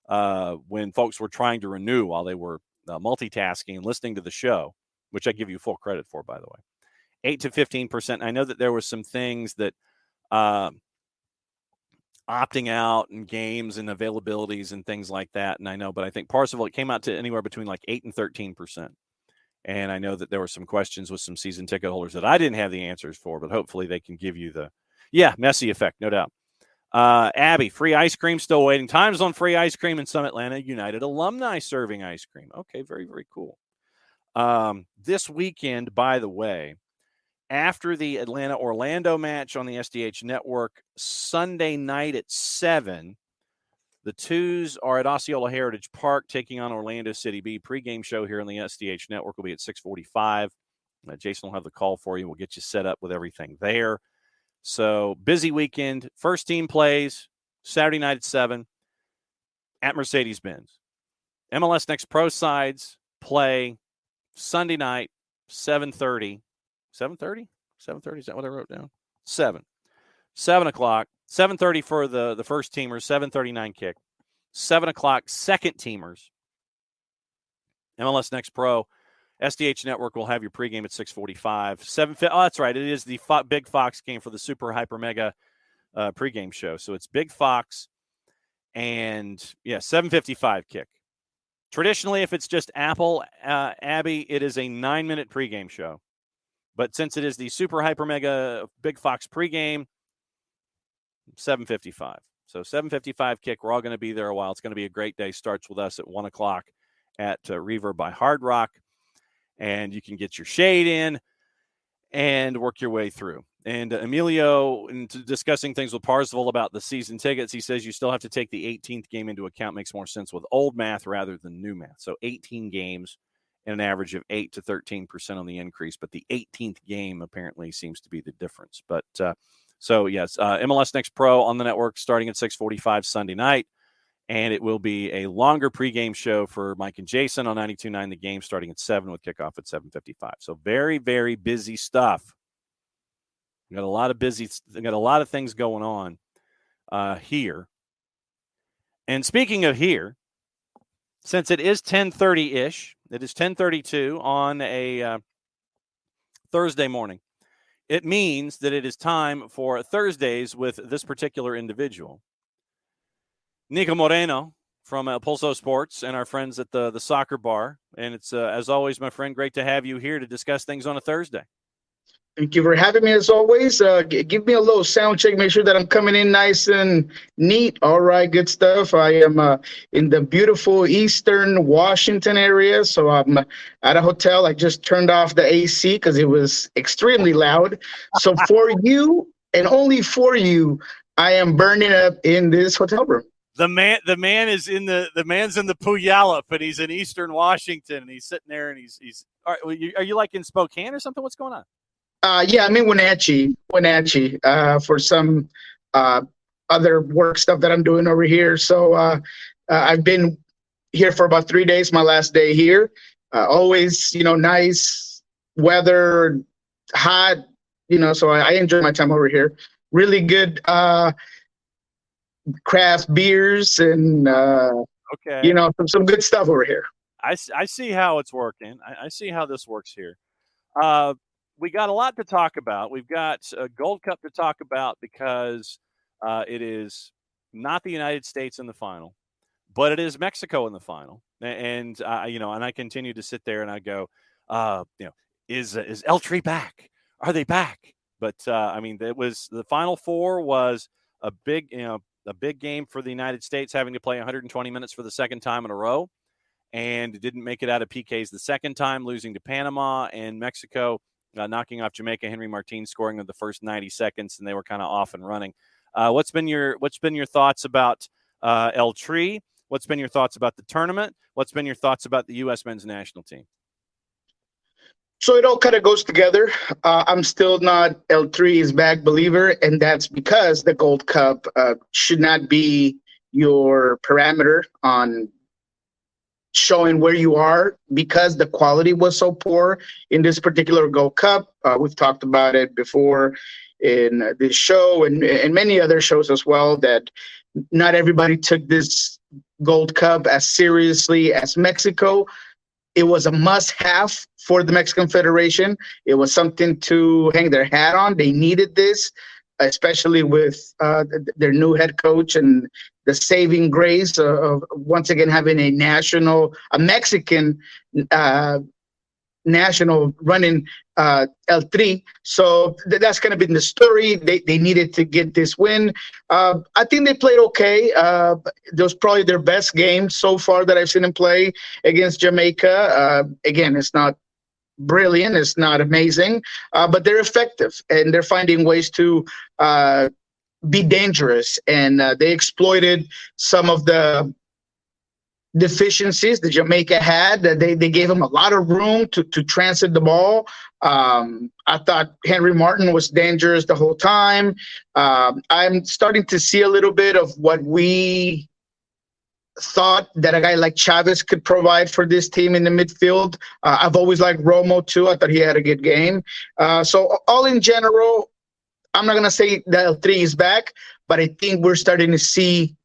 when folks were trying to renew while they were multitasking and listening to the show, which I give you full credit for, by the way. 8 to 15%. I know that there were some things that opting out and games and availabilities and things like that, and I know, but I think Parzival, it came out to anywhere between 8 and 13%. And I know that there were some questions with some season ticket holders that I didn't have the answers for, but hopefully they can give you Messi effect, no doubt. Abby, free ice cream still waiting. Time zone free ice cream and some Atlanta United alumni serving ice cream. Okay, very, very cool. This weekend, by the way, after the Atlanta-Orlando match on the SDH Network, Sunday night at 7, the Twos are at Osceola Heritage Park taking on Orlando City B. Pregame show here on the SDH Network will be at 6:45. Jason will have the call for you. We'll get you set up with everything there. So, busy weekend. First team plays Saturday night at 7 at Mercedes-Benz. MLS Next Pro sides play Sunday night, 7:30. 7:30? 7:30, is that what I wrote down? 7 o'clock. 7:30 for the first teamers, 7:39 kick. 7 o'clock, second teamers. MLS Next Pro. SDH Network will have your pregame at 6:45. That's right. It is the Big Fox game for the Super Hyper Mega pregame show. So it's Big Fox and, 7:55 kick. Traditionally, if it's just Apple, Abby, it is a 9-minute pregame show. But since it is the Super Hyper Mega Big Fox pregame, 7:55. So 7:55 kick. We're all going to be there a while. It's going to be a great day. Starts with us at 1 o'clock at Reverb by Hard Rock. And you can get your shade in and work your way through. And Emilio, in discussing things with Parsifal about the season tickets, he says you still have to take the 18th game into account. Makes more sense with old math rather than new math. So 18 games and an average of 8 to 13% on the increase. But the 18th game apparently seems to be the difference. But MLS Next Pro on the network starting at 6:45 Sunday night. And it will be a longer pregame show for Mike and Jason on 92.9 The Game starting at 7 with kickoff at 7:55. So very, very busy stuff. We got a lot of things going on here. And speaking of here, since it is 10:30-ish, it is 10:32 on a Thursday morning. It means that it is time for Thursdays with this particular individual. Niko Moreno from Pulso Sports and our friends at the soccer bar. And it's, as always, my friend, great to have you here to discuss things on a Thursday. Thank you for having me, as always. Give me a little sound check. Make sure that I'm coming in nice and neat. All right, good stuff. I am in the beautiful Eastern Washington area, so I'm at a hotel. I just turned off the AC because it was extremely loud. So for you, and only for you, I am burning up in this hotel room. The man's in the Puyallup, and he's in Eastern Washington, and he's sitting there, and he's are you like in Spokane or something? What's going on? Yeah, I'm in Wenatchee, for some other work stuff that I'm doing over here. So I've been here for about 3 days, my last day here. Always, nice weather, hot, so I enjoy my time over here. Really good craft beers and, some good stuff over here. I see how it's working. I see how this works here. We got a lot to talk about. We've got a Gold Cup to talk about because it is not the United States in the final, but it is Mexico in the final. And and I continue to sit there and I go, is El Tri back? Are they back? But it was the Final Four was a big game for the United States, having to play 120 minutes for the second time in a row, and didn't make it out of PKs the second time, losing to Panama, and Mexico knocking off Jamaica. Henry Martin scoring in the first 90 seconds, and they were kind of off and running. What's been your thoughts about El Tri? What's been your thoughts about the tournament? What's been your thoughts about the U.S. men's national team? So it all kind of goes together. I'm still not El Tri's back believer, and that's because the Gold Cup should not be your parameter on showing where you are, because the quality was so poor in this particular Gold Cup. We've talked about it before in this show and many other shows as well, that not everybody took this Gold Cup as seriously as Mexico. It was a must-have for the Mexican Federation. It was something to hang their hat on. They needed this, especially with their new head coach and the saving grace of once again having a Mexican national running L3. So that's kind of been the story. They needed to get this win. I think they played okay. It was probably their best game so far that I've seen them play against Jamaica. Again, it's not brilliant. It's not amazing, but they're effective, and they're finding ways to be dangerous. And they exploited some of the deficiencies that Jamaica had. That they gave him a lot of room to transit the ball. I thought Henry Martin was dangerous the whole time. I'm starting to see a little bit of what we thought that a guy like Chavez could provide for this team in the midfield. I've always liked Romo too. I thought he had a good game. So all in general, I'm not going to say that L3 is back, but I think we're starting to see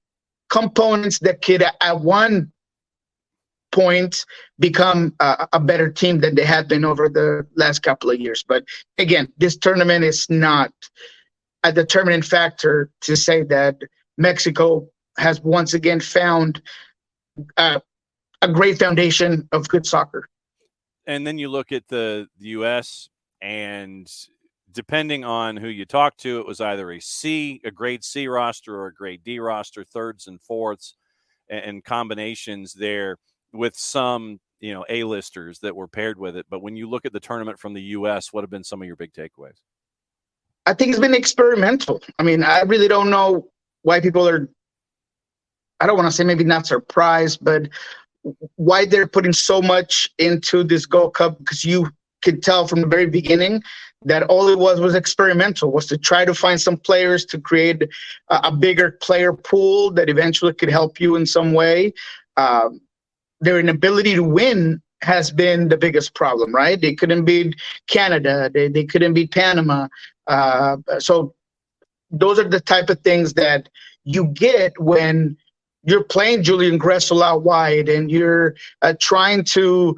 components that could at one point become a better team than they have been over the last couple of years. But again, this tournament is not a determining factor to say that Mexico has once again found a great foundation of good soccer. And then you look at the U.S., and depending on who you talk to, it was either a grade C roster or a grade D roster, thirds and fourths, and combinations there with some, A-listers that were paired with it. But when you look at the tournament from the U.S., what have been some of your big takeaways? I think it's been experimental. I mean, I really don't know why people are, I don't want to say maybe not surprised, but why they're putting so much into this Gold Cup, because you could tell from the very beginning that all it was experimental, was to try to find some players to create a bigger player pool that eventually could help you in some way. Their inability to win has been the biggest problem, right? They couldn't beat Canada. They couldn't beat Panama. So those are the type of things that you get when you're playing Julian Gressel out wide, and you're trying to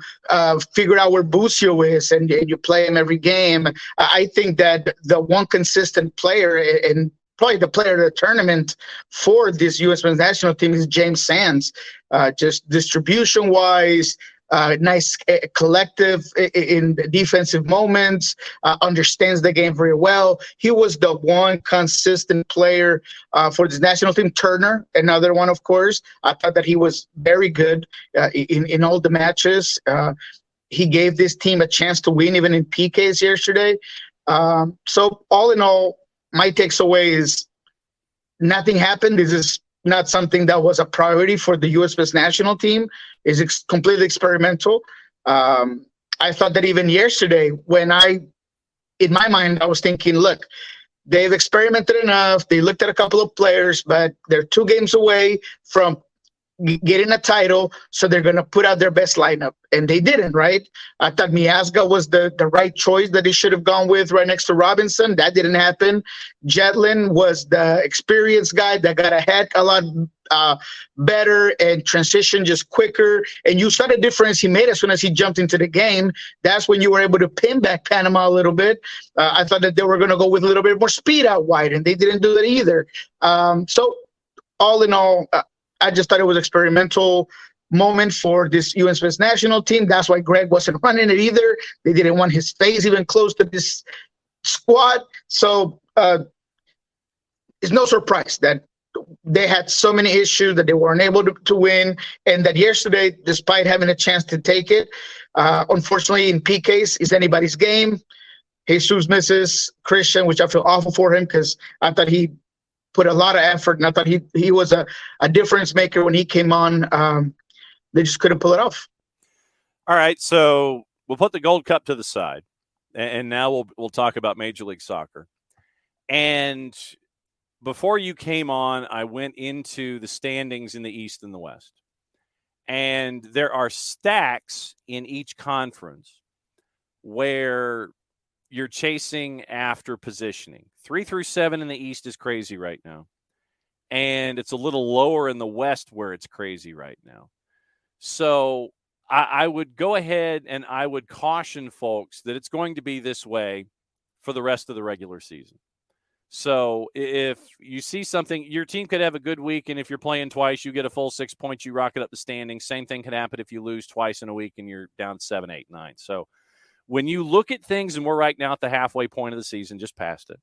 figure out where Bucio is, and you play him every game. I think that the one consistent player, and probably the player of the tournament for this U.S. men's national team, is James Sands. Just distribution-wise, nice collective in defensive moments, understands the game very well. He was the one consistent player for this national team. Turner, another one, of course. I thought that he was very good in all the matches. He gave this team a chance to win, even in PKs yesterday. So all in all, my takeaway is nothing happened. This is not something that was a priority for the U.S. men's national team. Is completely experimental. I thought that even yesterday, when in my mind, I was thinking, look, they've experimented enough. They looked at a couple of players, but they're 2 games away from getting a title, so they're going to put out their best lineup. And they didn't, right? I thought Miazga was the right choice that they should have gone with right next to Robinson. That didn't happen. Jetlin was the experienced guy that got ahead a lot better and transitioned just quicker. And you saw the difference he made as soon as he jumped into the game. That's when you were able to pin back Panama a little bit. I thought that they were going to go with a little bit more speed out wide, and they didn't do that either. So all in all, I just thought it was an experimental moment for this U.S. men's national team. That's why Greg wasn't running it either. They didn't want his face even close to this squad. So it's no surprise that they had so many issues that they weren't able to win, and that yesterday, despite having a chance to take it, unfortunately in PKs is anybody's game. Jesus misses Christian, which I feel awful for him, because I thought he put a lot of effort, and I thought he was a difference maker when he came on. They just couldn't pull it off. All right, so we'll put the Gold Cup to the side, and now we'll talk about Major League Soccer. And before you came on, I went into the standings in the East and the West. And there are stacks in each conference where you're chasing after positioning. 3 through 7 in the East is crazy right now. And it's a little lower in the West where it's crazy right now. So I would go ahead and I would caution folks that it's going to be this way for the rest of the regular season. So if you see something, your team could have a good week, and if you're playing twice, you get a full 6 points, you rocket up the standings. Same thing could happen if you lose twice in a week and you're down 7, 8, 9. So When you look at things, and we're right now at the halfway point of the season, just past it,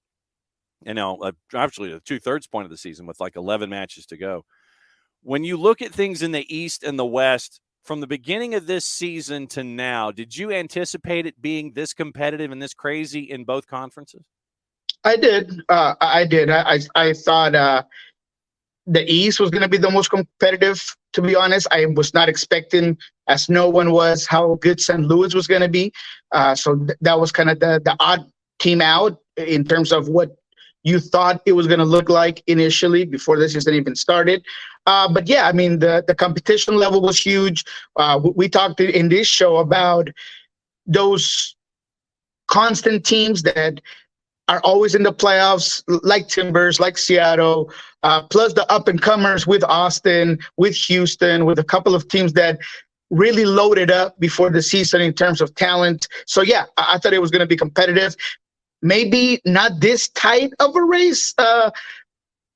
actually the 2/3 point of the season with like 11 matches to go. When you look at things in the East and the West, from the beginning of this season to now, did you anticipate it being this competitive and this crazy in both conferences? I did. I did. I thought the East was going to be the most competitive. To be honest, I was not expecting, as no one was, how good St. Louis was going to be. That was kind of the odd team out in terms of what you thought it was going to look like initially before the season even started. But yeah, I mean, the competition level was huge. We talked in this show about those constant teams that are always in the playoffs, like Timbers, like Seattle, plus the up-and-comers with Austin, with Houston, with a couple of teams that really loaded up before the season in terms of talent. So, yeah, I thought it was going to be competitive. Maybe not this tight of a race,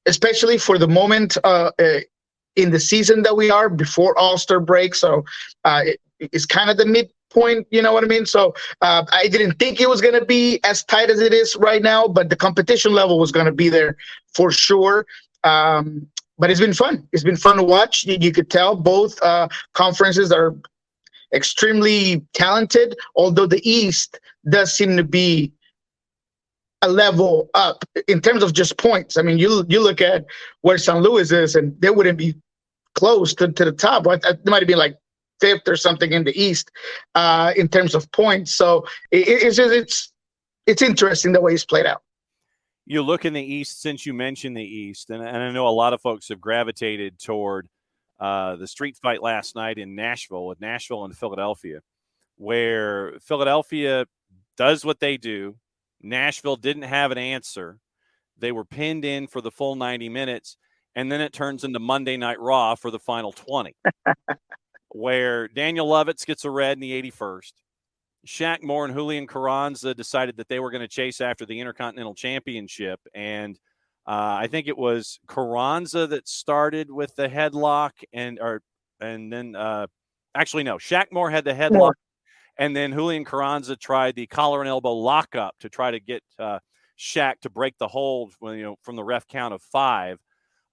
especially for the moment in the season that we are before All-Star break. So it's kind of the midpoint, you know what I mean? So I didn't think it was going to be as tight as it is right now, but the competition level was going to be there for sure. But it's been fun. It's been fun to watch. You could tell both conferences are extremely talented, although the East does seem to be a level up in terms of just points. I mean, you look at where St. Louis is, and they wouldn't be close to the top. It might have been like fifth or something in the East in terms of points. So it's interesting the way it's played out. You look in the East, since you mentioned the East, and I know a lot of folks have gravitated toward the street fight last night in Nashville, with Nashville and Philadelphia, where Philadelphia does what they do. Nashville didn't have an answer. They were pinned in for the full 90 minutes, and then it turns into Monday Night Raw for the final 20, where Daniel Lovitz gets a red in the 81st. Shaq Moore and Julian Carranza decided that they were going to chase after the Intercontinental Championship, and I think it was Carranza that started with the headlock, Shaq Moore had the headlock. No. And then Julian Carranza tried the collar and elbow lockup to try to get Shaq to break the hold from the ref count of 5.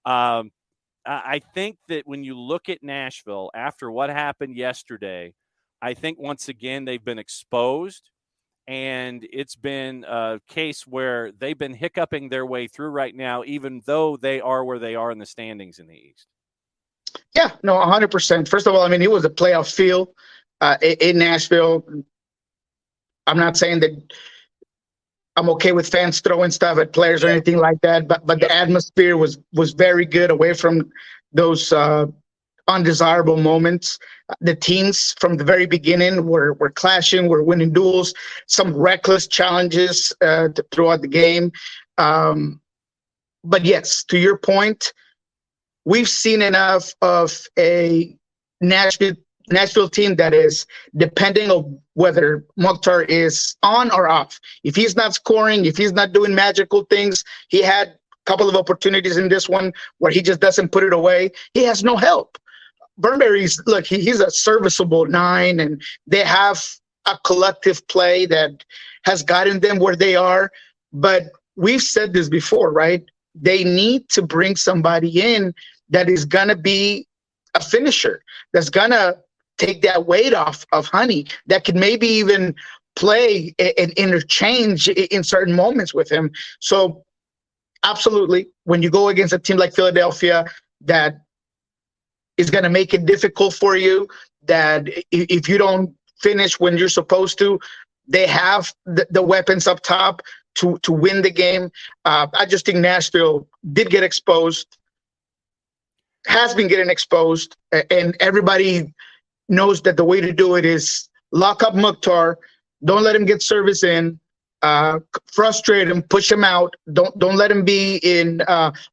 I think that when you look at Nashville, after what happened yesterday, I think once again they've been exposed, and it's been a case where they've been hiccuping their way through right now, even though they are where they are in the standings in the East. Yeah, no, 100%. First of all, I mean, it was a playoff feel. In Nashville. I'm not saying that I'm okay with fans throwing stuff at players or anything like that, but the atmosphere was very good away from those undesirable moments. The teams from the very beginning were clashing, were winning duels, some reckless challenges throughout the game. But yes, to your point, we've seen enough of a Nashville team that is depending on whether Mokhtar is on or off. If he's not scoring, if he's not doing magical things, he had a couple of opportunities in this one where he just doesn't put it away. He has no help. Burnberry's, look, he's a serviceable 9, and they have a collective play that has gotten them where they are. But we've said this before, right? They need to bring somebody in that is going to be a finisher, that's going to take that weight off of Honey, that could maybe even play and interchange in certain moments with him. So absolutely, when you go against a team like Philadelphia that is going to make it difficult for you, that if you don't finish when you're supposed to, they have the weapons up top to win the game. I just think Nashville did get exposed, has been getting exposed, and everybody knows that the way to do it is lock up Mokhtar, don't let him get service in, frustrate him, push him out, don't let him be in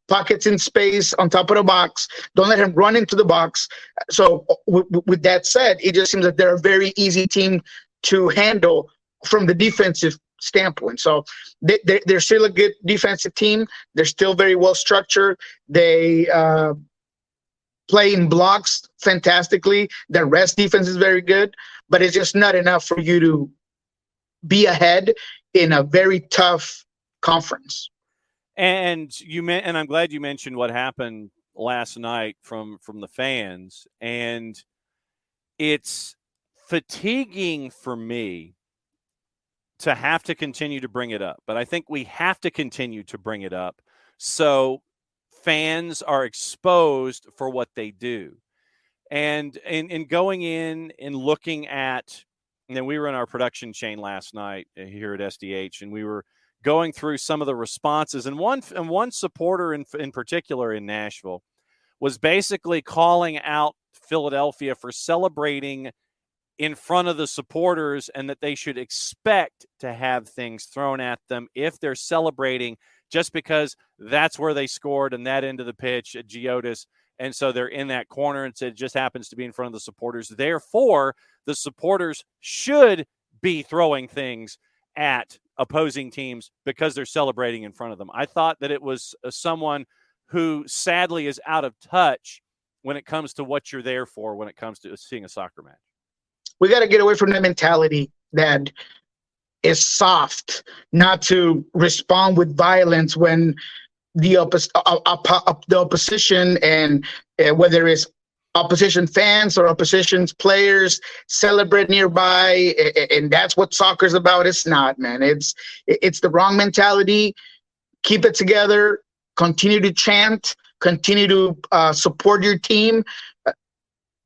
pockets in space on top of the box, don't let him run into the box. So with that said, it just seems that they're a very easy team to handle from the defensive standpoint. So they're still a good defensive team. They're still very well structured. They play in blocks fantastically. Their rest defense is very good, but it's just not enough for you to be ahead in a very tough conference. And and I'm glad you mentioned what happened last night from the fans. And it's fatiguing for me to have to continue to bring it up, but I think we have to continue to bring it up so fans are exposed for what they do. And in going in and looking at, and then we were in our production chain last night here at SDH, and we were going through some of the responses, and one supporter in particular in Nashville was basically calling out Philadelphia for celebrating in front of the supporters, and that they should expect to have things thrown at them if they're celebrating, just because that's where they scored and that end of the pitch at Geodis. And so they're in that corner, and so it just happens to be in front of the supporters. Therefore, the supporters should be throwing things at opposing teams because they're celebrating in front of them. I thought that it was someone who sadly is out of touch when it comes to what you're there for, when it comes to seeing a soccer match. We got to get away from that mentality that is soft, not to respond with violence when the opposition, and whether it's opposition fans or opposition players, celebrate nearby, and that's what soccer's about. It's not, man. It's the wrong mentality. Keep it together. Continue to chant. Continue to support your team.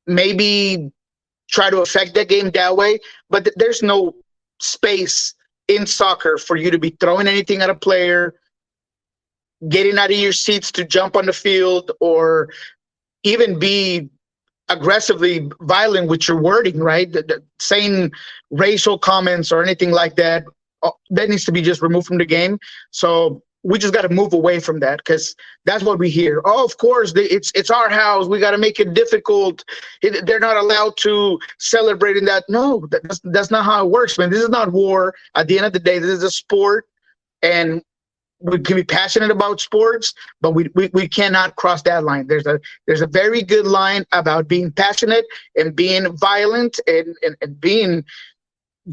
Maybe try to affect that game that way, but there's no space in soccer for you to be throwing anything at a player, getting out of your seats to jump on the field, or even be aggressively violent with your wording, right? Saying racial comments or anything like that, that needs to be just removed from the game. So we just got to move away from that, because that's what we hear. Oh, of course, it's our house. We got to make it difficult. They're not allowed to celebrate in that. No, that's not how it works, man. This is not war. At the end of the day, this is a sport, and we can be passionate about sports, but we cannot cross that line. There's a very good line about being passionate and being violent and being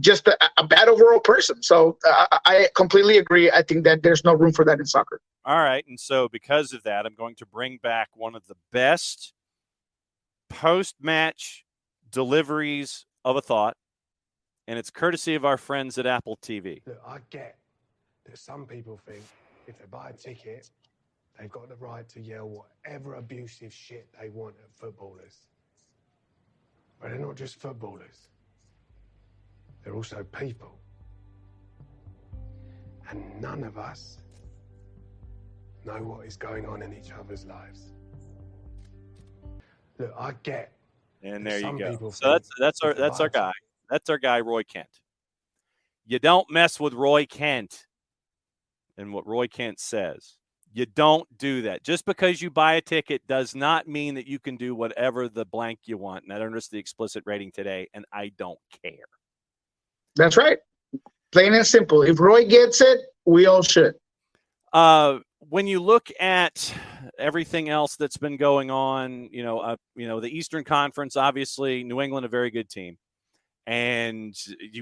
just a bad overall person. So I completely agree. I think that there's no room for that in soccer. All right. And so because of that, I'm going to bring back one of the best post-match deliveries of a thought, and it's courtesy of our friends at Apple TV. Look, I get that some people think if they buy a ticket, they've got the right to yell whatever abusive shit they want at footballers. But they're not just footballers. They're also people. And none of us know what is going on in each other's lives. Look, I get. And there you go. So that's our guy. That's our guy, Roy Kent. You don't mess with Roy Kent. And what Roy Kent says. You don't do that. Just because you buy a ticket does not mean that you can do whatever the blank you want. And that earned us the explicit rating today, and I don't care. That's right. Plain and simple. If Roy gets it, we all should. When you look at everything else that's been going on, the Eastern Conference, obviously New England, a very good team. And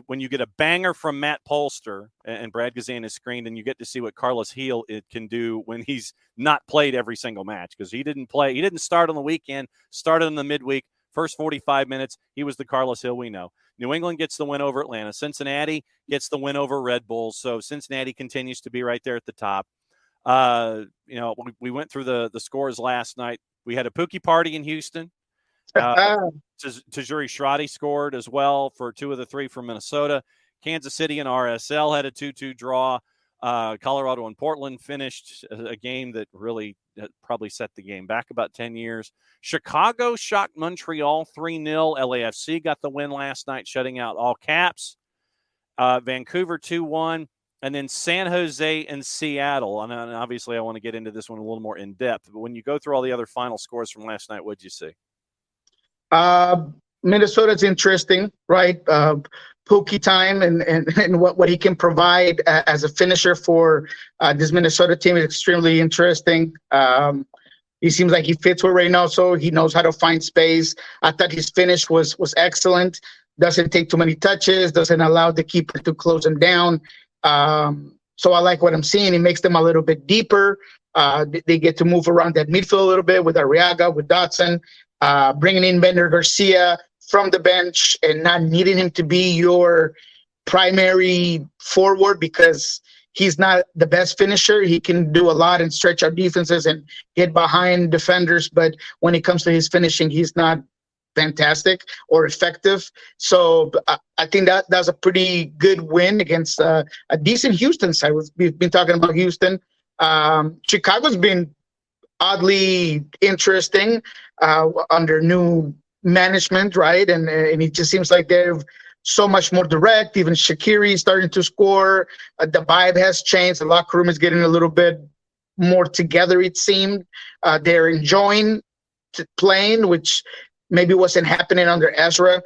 when you get a banger from Matt Polster and Brad Gazan is screened, and you get to see what Carlos Gil can do when he's not played every single match, because he didn't play. He didn't start on the weekend, started in the midweek. First 45 minutes, he was the Carlos Gil we know. New England gets the win over Atlanta. Cincinnati gets the win over Red Bulls. So Cincinnati continues to be right there at the top. We went through the scores last night. We had a Pookie party in Houston. Tajuri Shradi scored as well for 2 of the 3 from Minnesota. Kansas City and RSL had a 2-2 draw. Colorado and Portland finished a game that really probably set the game back about 10 years. Chicago shocked Montreal 3-0. LAFC got the win last night, shutting out all caps. Vancouver 2-1. And then San Jose and Seattle. And obviously I want to get into this one a little more in depth. But when you go through all the other final scores from last night, what did you see? Minnesota's interesting, right? Pookie time and what he can provide as a finisher for this Minnesota team is extremely interesting. He seems like he fits with Reynoso. He knows how to find space. I thought his finish was excellent. doesn't take too many touches, doesn't allow the keeper to close him down. So I like what I'm seeing. It makes them a little bit deeper. They get to move around that midfield a little bit with Arriaga, with Dotson, bringing in Bender Garcia from the bench and not needing him to be your primary forward because he's not the best finisher. He can do a lot and stretch our defenses and get behind defenders. But when it comes to his finishing, he's not fantastic or effective. So I think that's a pretty good win against a decent Houston side. We've been talking about Houston. Chicago's been oddly interesting under new management, right? And it just seems like they're so much more direct. Even Shaqiri starting to score. The vibe has changed. The locker room is getting a little bit more together, it seemed. They're enjoying playing, which maybe wasn't happening under Ezra.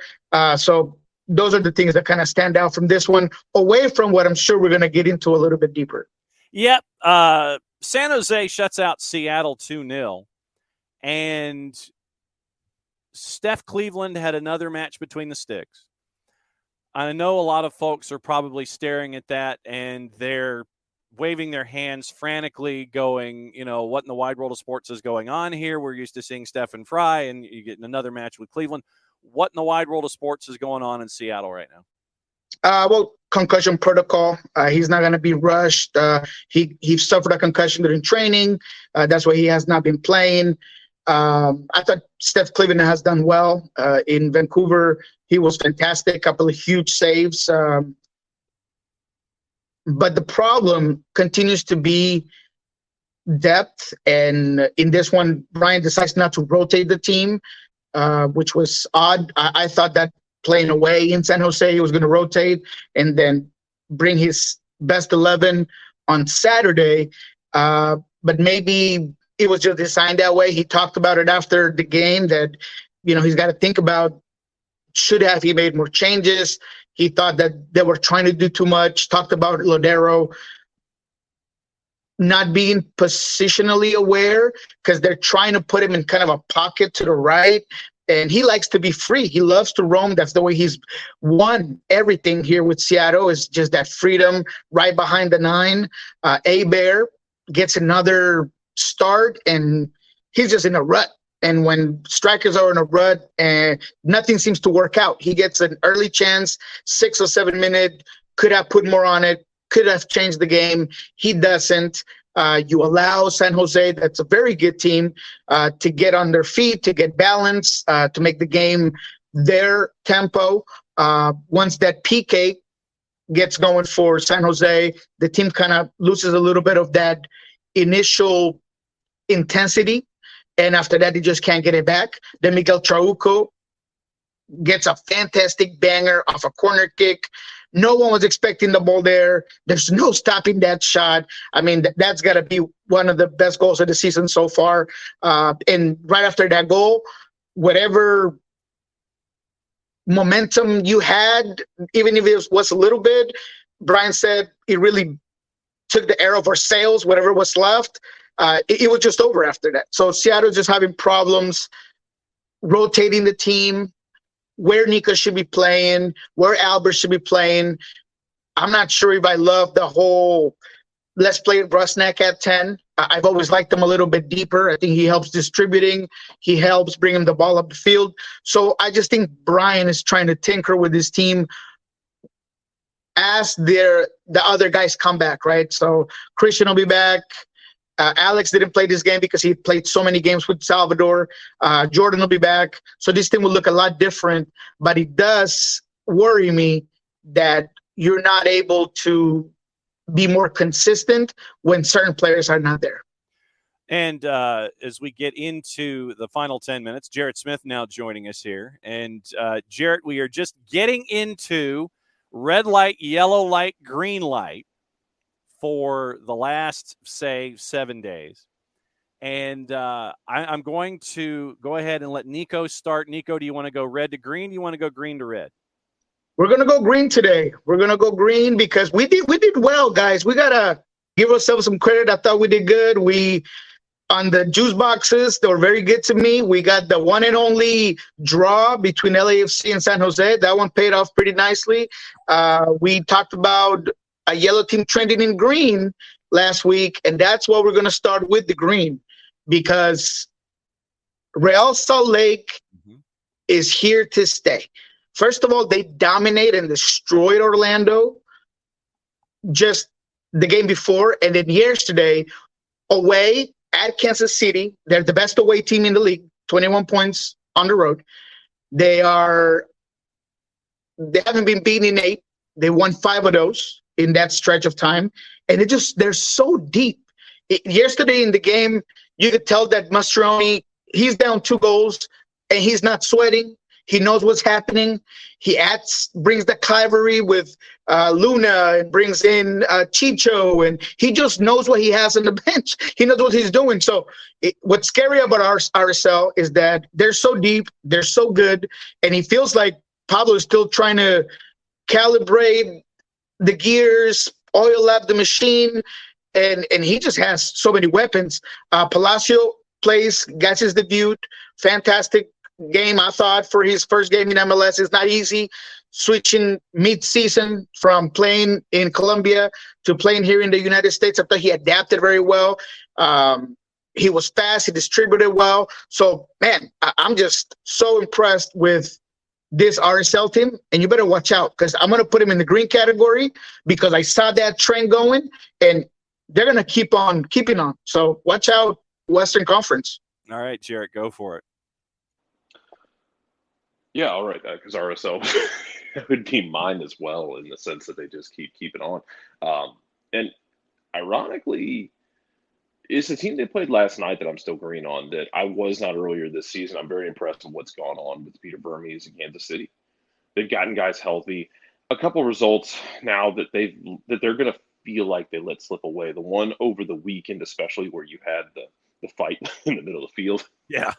So those are the things that kind of stand out from this one, away from what I'm sure we're going to get into a little bit deeper. Yep. San Jose shuts out Seattle 2-0. And Steph Cleveland had another match between the sticks. I know a lot of folks are probably staring at that and they're waving their hands frantically going, what in the wide world of sports is going on here? We're used to seeing Stephen Fry and you get another match with Cleveland. What in the wide world of sports is going on in Seattle right now? Well, concussion protocol. He's not going to be rushed. He suffered a concussion during training. That's why he has not been playing. I thought Steph Cleveland has done well in Vancouver. He was fantastic. A couple of huge saves. But the problem continues to be depth. And in this one, Brian decides not to rotate the team, which was odd. I thought that playing away in San Jose, he was going to rotate and then bring his best 11 on Saturday. But maybe it was just designed that way. He talked about it after the game that, he's got to think about, should have he made more changes? He thought that they were trying to do too much, talked about Lodero not being positionally aware because they're trying to put him in kind of a pocket to the right. And he likes to be free. He loves to roam. That's the way he's won everything here with Seattle, is just that freedom right behind the 9. A-Bear gets another start, and he's just in a rut. And when strikers are in a rut and nothing seems to work out, he gets an early chance, 6 or 7 minute, could have put more on it, could have changed the game. He doesn't. You allow San Jose, that's a very good team, to get on their feet, to get balance, to make the game their tempo. Once that PK gets going for San Jose, the team kind of loses a little bit of that initial intensity. And after that, he just can't get it back. Then Miguel Trauco gets a fantastic banger off a corner kick. No one was expecting the ball there. There's no stopping that shot. I mean, that's got to be one of the best goals of the season so far. And right after that goal, whatever momentum you had, even if it was a little bit, Brian said it really took the air off our sails, whatever was left. It was just over after that. So Seattle's just having problems rotating the team, where Niko should be playing, where Albert should be playing. I'm not sure if I love the whole let's play Rusnak at 10. I've always liked him a little bit deeper. I think he helps distributing. He helps bring him the ball up the field. So I just think Brian is trying to tinker with his team as the other guys come back, right? So Christian will be back. Alex didn't play this game because he played so many games with Salvador. Jordan will be back. So this team will look a lot different. But it does worry me that you're not able to be more consistent when certain players are not there. And as we get into the final 10 minutes, Jarrett Smith now joining us here. And Jarrett, we are just getting into red light, yellow light, green light for the last, say, 7 days. And I'm going to go ahead and let Niko start. Niko, do you want to go red to green? Do you want to go green to red? We're going to go green today. We're going to go green because we did well, guys. We got to give ourselves some credit. I thought we did good. We on the juice boxes. They were very good to me. We got the one and only draw between LAFC and San Jose. That one paid off pretty nicely. We talked about a yellow team trending in green last week, and that's what we're going to start with, the green, because Real Salt Lake is here to stay. First of all, they dominated and destroyed Orlando just the game before, and then yesterday away at Kansas City. They're the best away team in the league, 21 points on the road. They haven't been beaten in 8. They won 5 of those in that stretch of time, and they're so deep. Yesterday in the game, you could tell that Mastroeni, he's down 2 goals, and he's not sweating. He knows what's happening. He brings the cavalry with Luna and brings in Chicho, and he just knows what he has on the bench. He knows what he's doing. So what's scary about RSL is that they're so deep, they're so good, and he feels like Pablo is still trying to calibrate the gears, oil up the machine, and he just has so many weapons. Palacio gets his debut, fantastic game, I thought, for his first game in MLS. It's not easy switching mid-season from playing in Colombia to playing here in the United States. I thought he adapted very well. He was fast. He distributed well. So, man, I'm just so impressed with this RSL team, and you better watch out because I'm going to put him in the green category because I saw that trend going, and they're going to keep on keeping on. So watch out, Western Conference. All right, Jarrett, go for it. Yeah, all right, because RSL would be mine as well in the sense that they just keep keeping on. And ironically, it's a team they played last night that I'm still green on that I was not earlier this season. I'm very impressed with what's gone on with Peter Vermes in Kansas City. They've gotten guys healthy. A couple results now that they're going to feel like they let slip away. The one over the weekend, especially where you had the fight in the middle of the field. Yeah.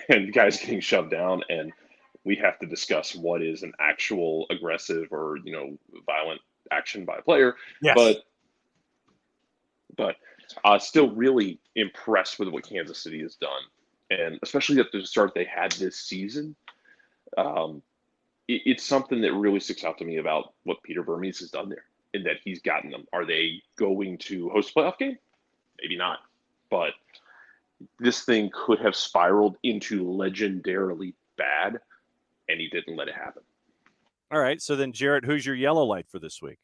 And guys getting shoved down, and we have to discuss what is an actual aggressive or, violent action by a player. Yes. But still really impressed with what Kansas City has done. And especially at the start they had this season, it's something that really sticks out to me about what Peter Vermes has done there and that he's gotten them. Are they going to host a playoff game? Maybe not. But this thing could have spiraled into legendarily bad, and he didn't let it happen. All right. So then, Jarrett, who's your yellow light for this week?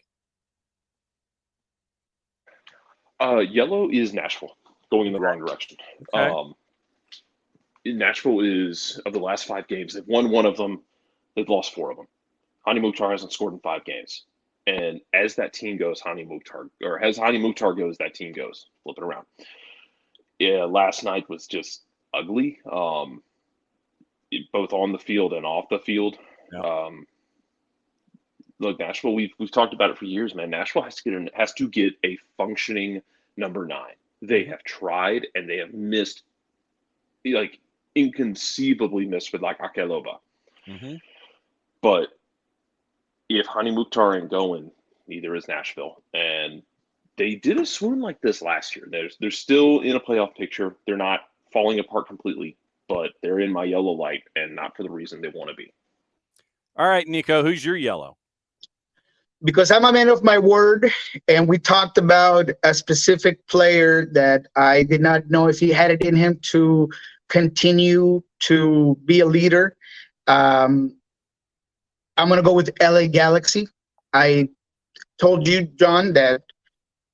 Yellow is Nashville, going in the wrong direction. Okay. Nashville is, of the last 5 games, they've won 1 of them. They've lost 4 of them. Hani Mukhtar hasn't scored in 5 games. And as that team goes, as Hani Mukhtar goes, that team goes. Flip it around. Yeah, last night was just ugly. Both on the field and off the field. Yeah. Look, Nashville, we've talked about it for years, man. Nashville has to get a functioning number 9. They have tried and they have missed, inconceivably missed with Akeloba. Mm-hmm. But if Hani Mukhtar ain't going, neither is Nashville. And they did a swoon like this last year. They're still in a playoff picture. They're not falling apart completely, but they're in my yellow light and not for the reason they want to be. All right, Niko, who's your yellow? Because I'm a man of my word, and we talked about a specific player that I did not know if he had it in him to continue to be a leader. I'm going to go with LA Galaxy. I told you, John, that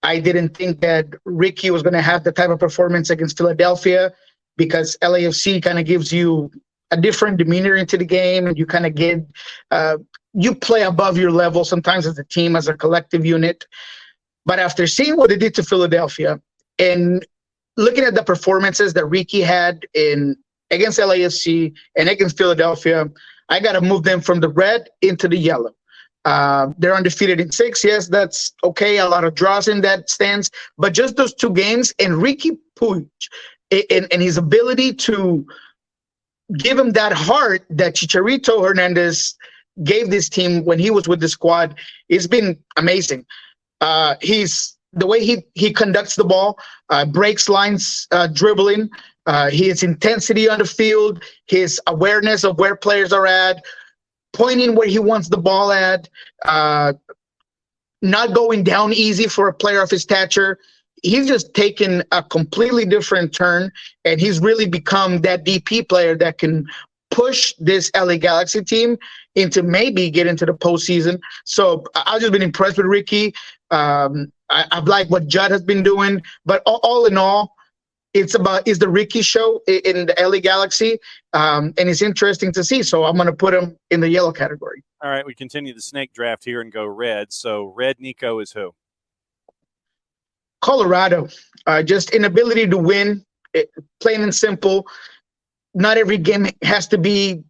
I didn't think that Ricky was going to have the type of performance against Philadelphia because LAFC kind of gives you a different demeanor into the game, and you kind of get you play above your level sometimes as a team, as a collective unit. But after seeing what they did to Philadelphia and looking at the performances that Ricky had against LAFC and against Philadelphia, I got to move them from the red into the yellow. They're undefeated in 6. Yes, that's okay. A lot of draws in that stance. But just those 2 games, and Ricky Puig and his ability to give him that heart that Chicharito Hernandez gave this team when he was with the squad, it's been amazing. He's the way he conducts the ball, breaks lines, dribbling, his intensity on the field, his awareness of where players are at, pointing where he wants the ball at, not going down easy for a player of his stature. He's just taken a completely different turn, and he's really become that DP player that can push this LA Galaxy team into maybe get into the postseason. So I've just been impressed with Ricky. I've liked what Judd has been doing, but all in all, it's the Ricky show in the LA Galaxy, and it's interesting to see. So I'm going to put him in the yellow category. All right, we continue the snake draft here and go red. So red Niko is who? Colorado. Just inability to win, plain and simple. Not every game has to be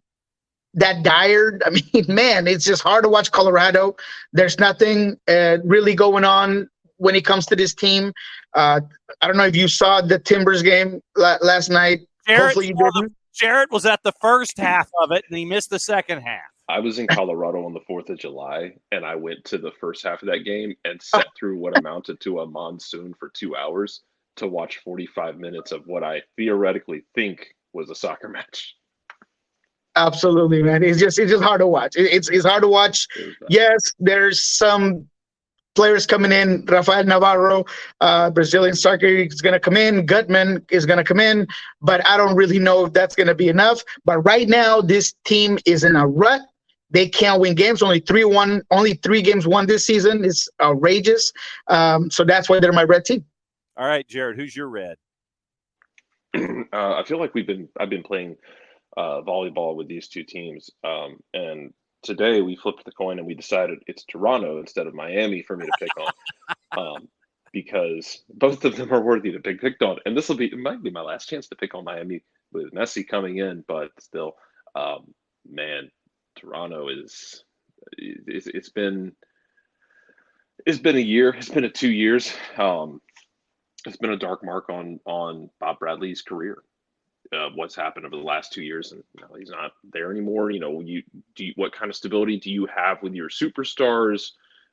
that dire. I mean, man, it's just hard to watch Colorado. There's nothing really going on when it comes to this team. I don't know if you saw the Timbers game last night. Hopefully you didn't. Jarrett was at the first half of it, and he missed the second half. I was in Colorado on the 4th of July, and I went to the first half of that game and sat through what amounted to a monsoon for 2 hours to watch 45 minutes of what I theoretically think was a soccer match. Absolutely, man. It's just hard to watch. It's hard to watch. Yes, there's some players coming in. Rafael Navarro, Brazilian striker, is going to come in. Gutman is going to come in, but I don't really know if that's going to be enough. But right now, this team is in a rut. They can't win games. Only 3 games won this season. It's outrageous. So that's why they're my red team. All right, Jared, who's your red? I feel like I've been playing volleyball with these two teams, and today we flipped the coin and we decided it's Toronto instead of Miami for me to pick on, because both of them are worthy to be picked on, and it might be my last chance to pick on Miami with Messi coming in, but still, man, Toronto it's been a year, it's been 2 years. It's been a dark mark on Bob Bradley's career. What's happened over the last 2 years, and he's not there anymore. What kind of stability do you have with your superstars?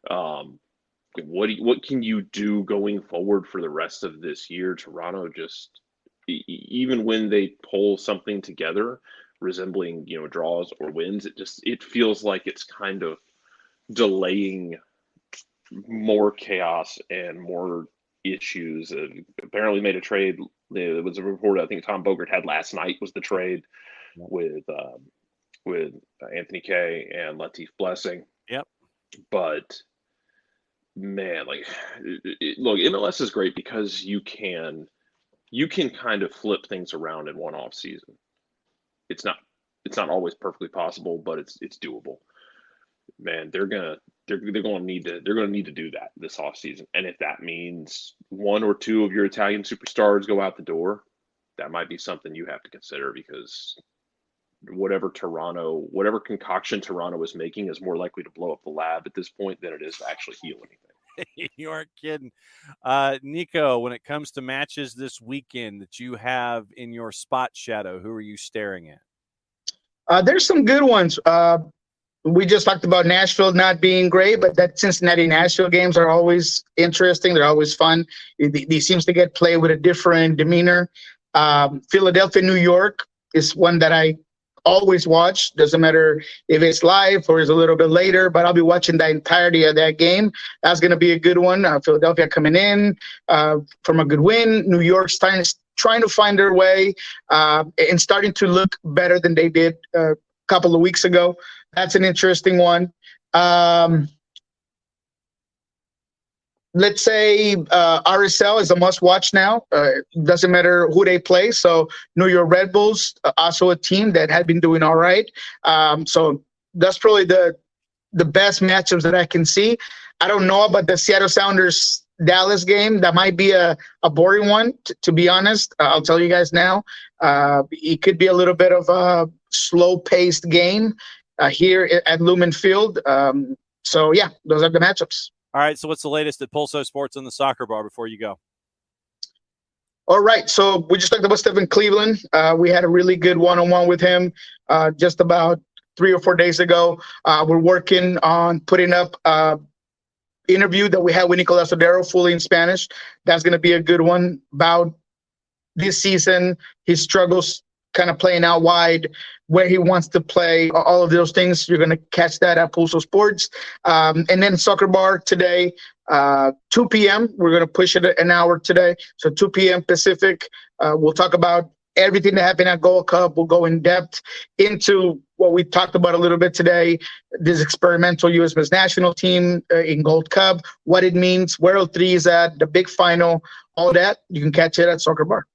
What can you do going forward for the rest of this year? Toronto just, even when they pull something together, resembling draws or wins, it feels like it's kind of delaying more chaos and more issues. Apparently made a trade. There was a report I think Tom Bogert had last night was the trade with Anthony Kay and Latif Blessing. Yep. But man, look, MLS is great because you can kind of flip things around in one off season. It's not always perfectly possible, but it's doable. Man, they're gonna need to do that this offseason. And if that means 1 or 2 of your Italian superstars go out the door, that might be something you have to consider, because whatever concoction Toronto is making is more likely to blow up the lab at this point than it is to actually heal anything. You aren't kidding. Niko, when it comes to matches this weekend that you have in your spot shadow, who are you staring at? There's some good ones. We just talked about Nashville not being great, but that Cincinnati-Nashville games are always interesting. They're always fun. He seems to get played with a different demeanor. Philadelphia-New York is one that I always watch. Doesn't matter if it's live or it's a little bit later, but I'll be watching the entirety of that game. That's going to be a good one. Philadelphia coming in from a good win. New York's trying to find their way and starting to look better than they did a couple of weeks ago. That's an interesting one. Let's say RSL is a must-watch now. Doesn't matter who they play. So New York Red Bulls, also a team that had been doing all right. So that's probably the best matchups that I can see. I don't know about the Seattle Sounders Dallas game. That might be a boring one, to be honest. I'll tell you guys now. It could be a little bit of a slow-paced game here at Lumen Field. So, yeah, those are the matchups. All right, so what's the latest at Pulso Sports on the soccer bar before you go? All right, so we just talked about Stephen Cleveland. We had a really good one-on-one with him just about 3 or 4 days ago. We're working on putting up interview that we had with Nicolas Odero, fully in Spanish. That's going to be a good one about this season, his struggles kind of playing out wide, where he wants to play, all of those things. You're going to catch that at Pulso Sports. And then Soccer Bar today, 2 p.m. We're going to push it an hour today. So 2 p.m. Pacific. We'll talk about everything that happened at Gold Cup. We'll go in depth into what we talked about a little bit today, this experimental U.S. men's national team in Gold Cup, what it means, where L3 is at, the big final, all that. You can catch it at Soccer Bar.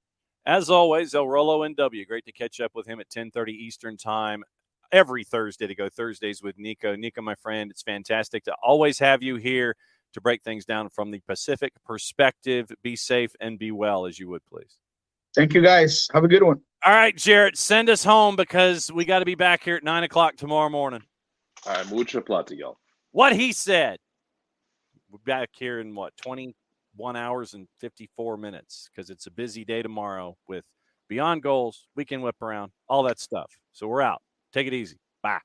As always, El Rolo NW. Great to catch up with him at 10:30 Eastern time every Thursday to go Thursdays with Niko. Niko, my friend, it's fantastic to always have you here to break things down from the Pacific perspective. Be safe and be well, as you would, please. Thank you, guys. Have a good one. All right, Jarrett, send us home because we got to be back here at 9 o'clock tomorrow morning. All right, mucha plata, y'all. What he said. We're back here in, 21 hours and 54 minutes because it's a busy day tomorrow with Beyond Goals, Weekend Whip Around, all that stuff. So we're out. Take it easy. Bye.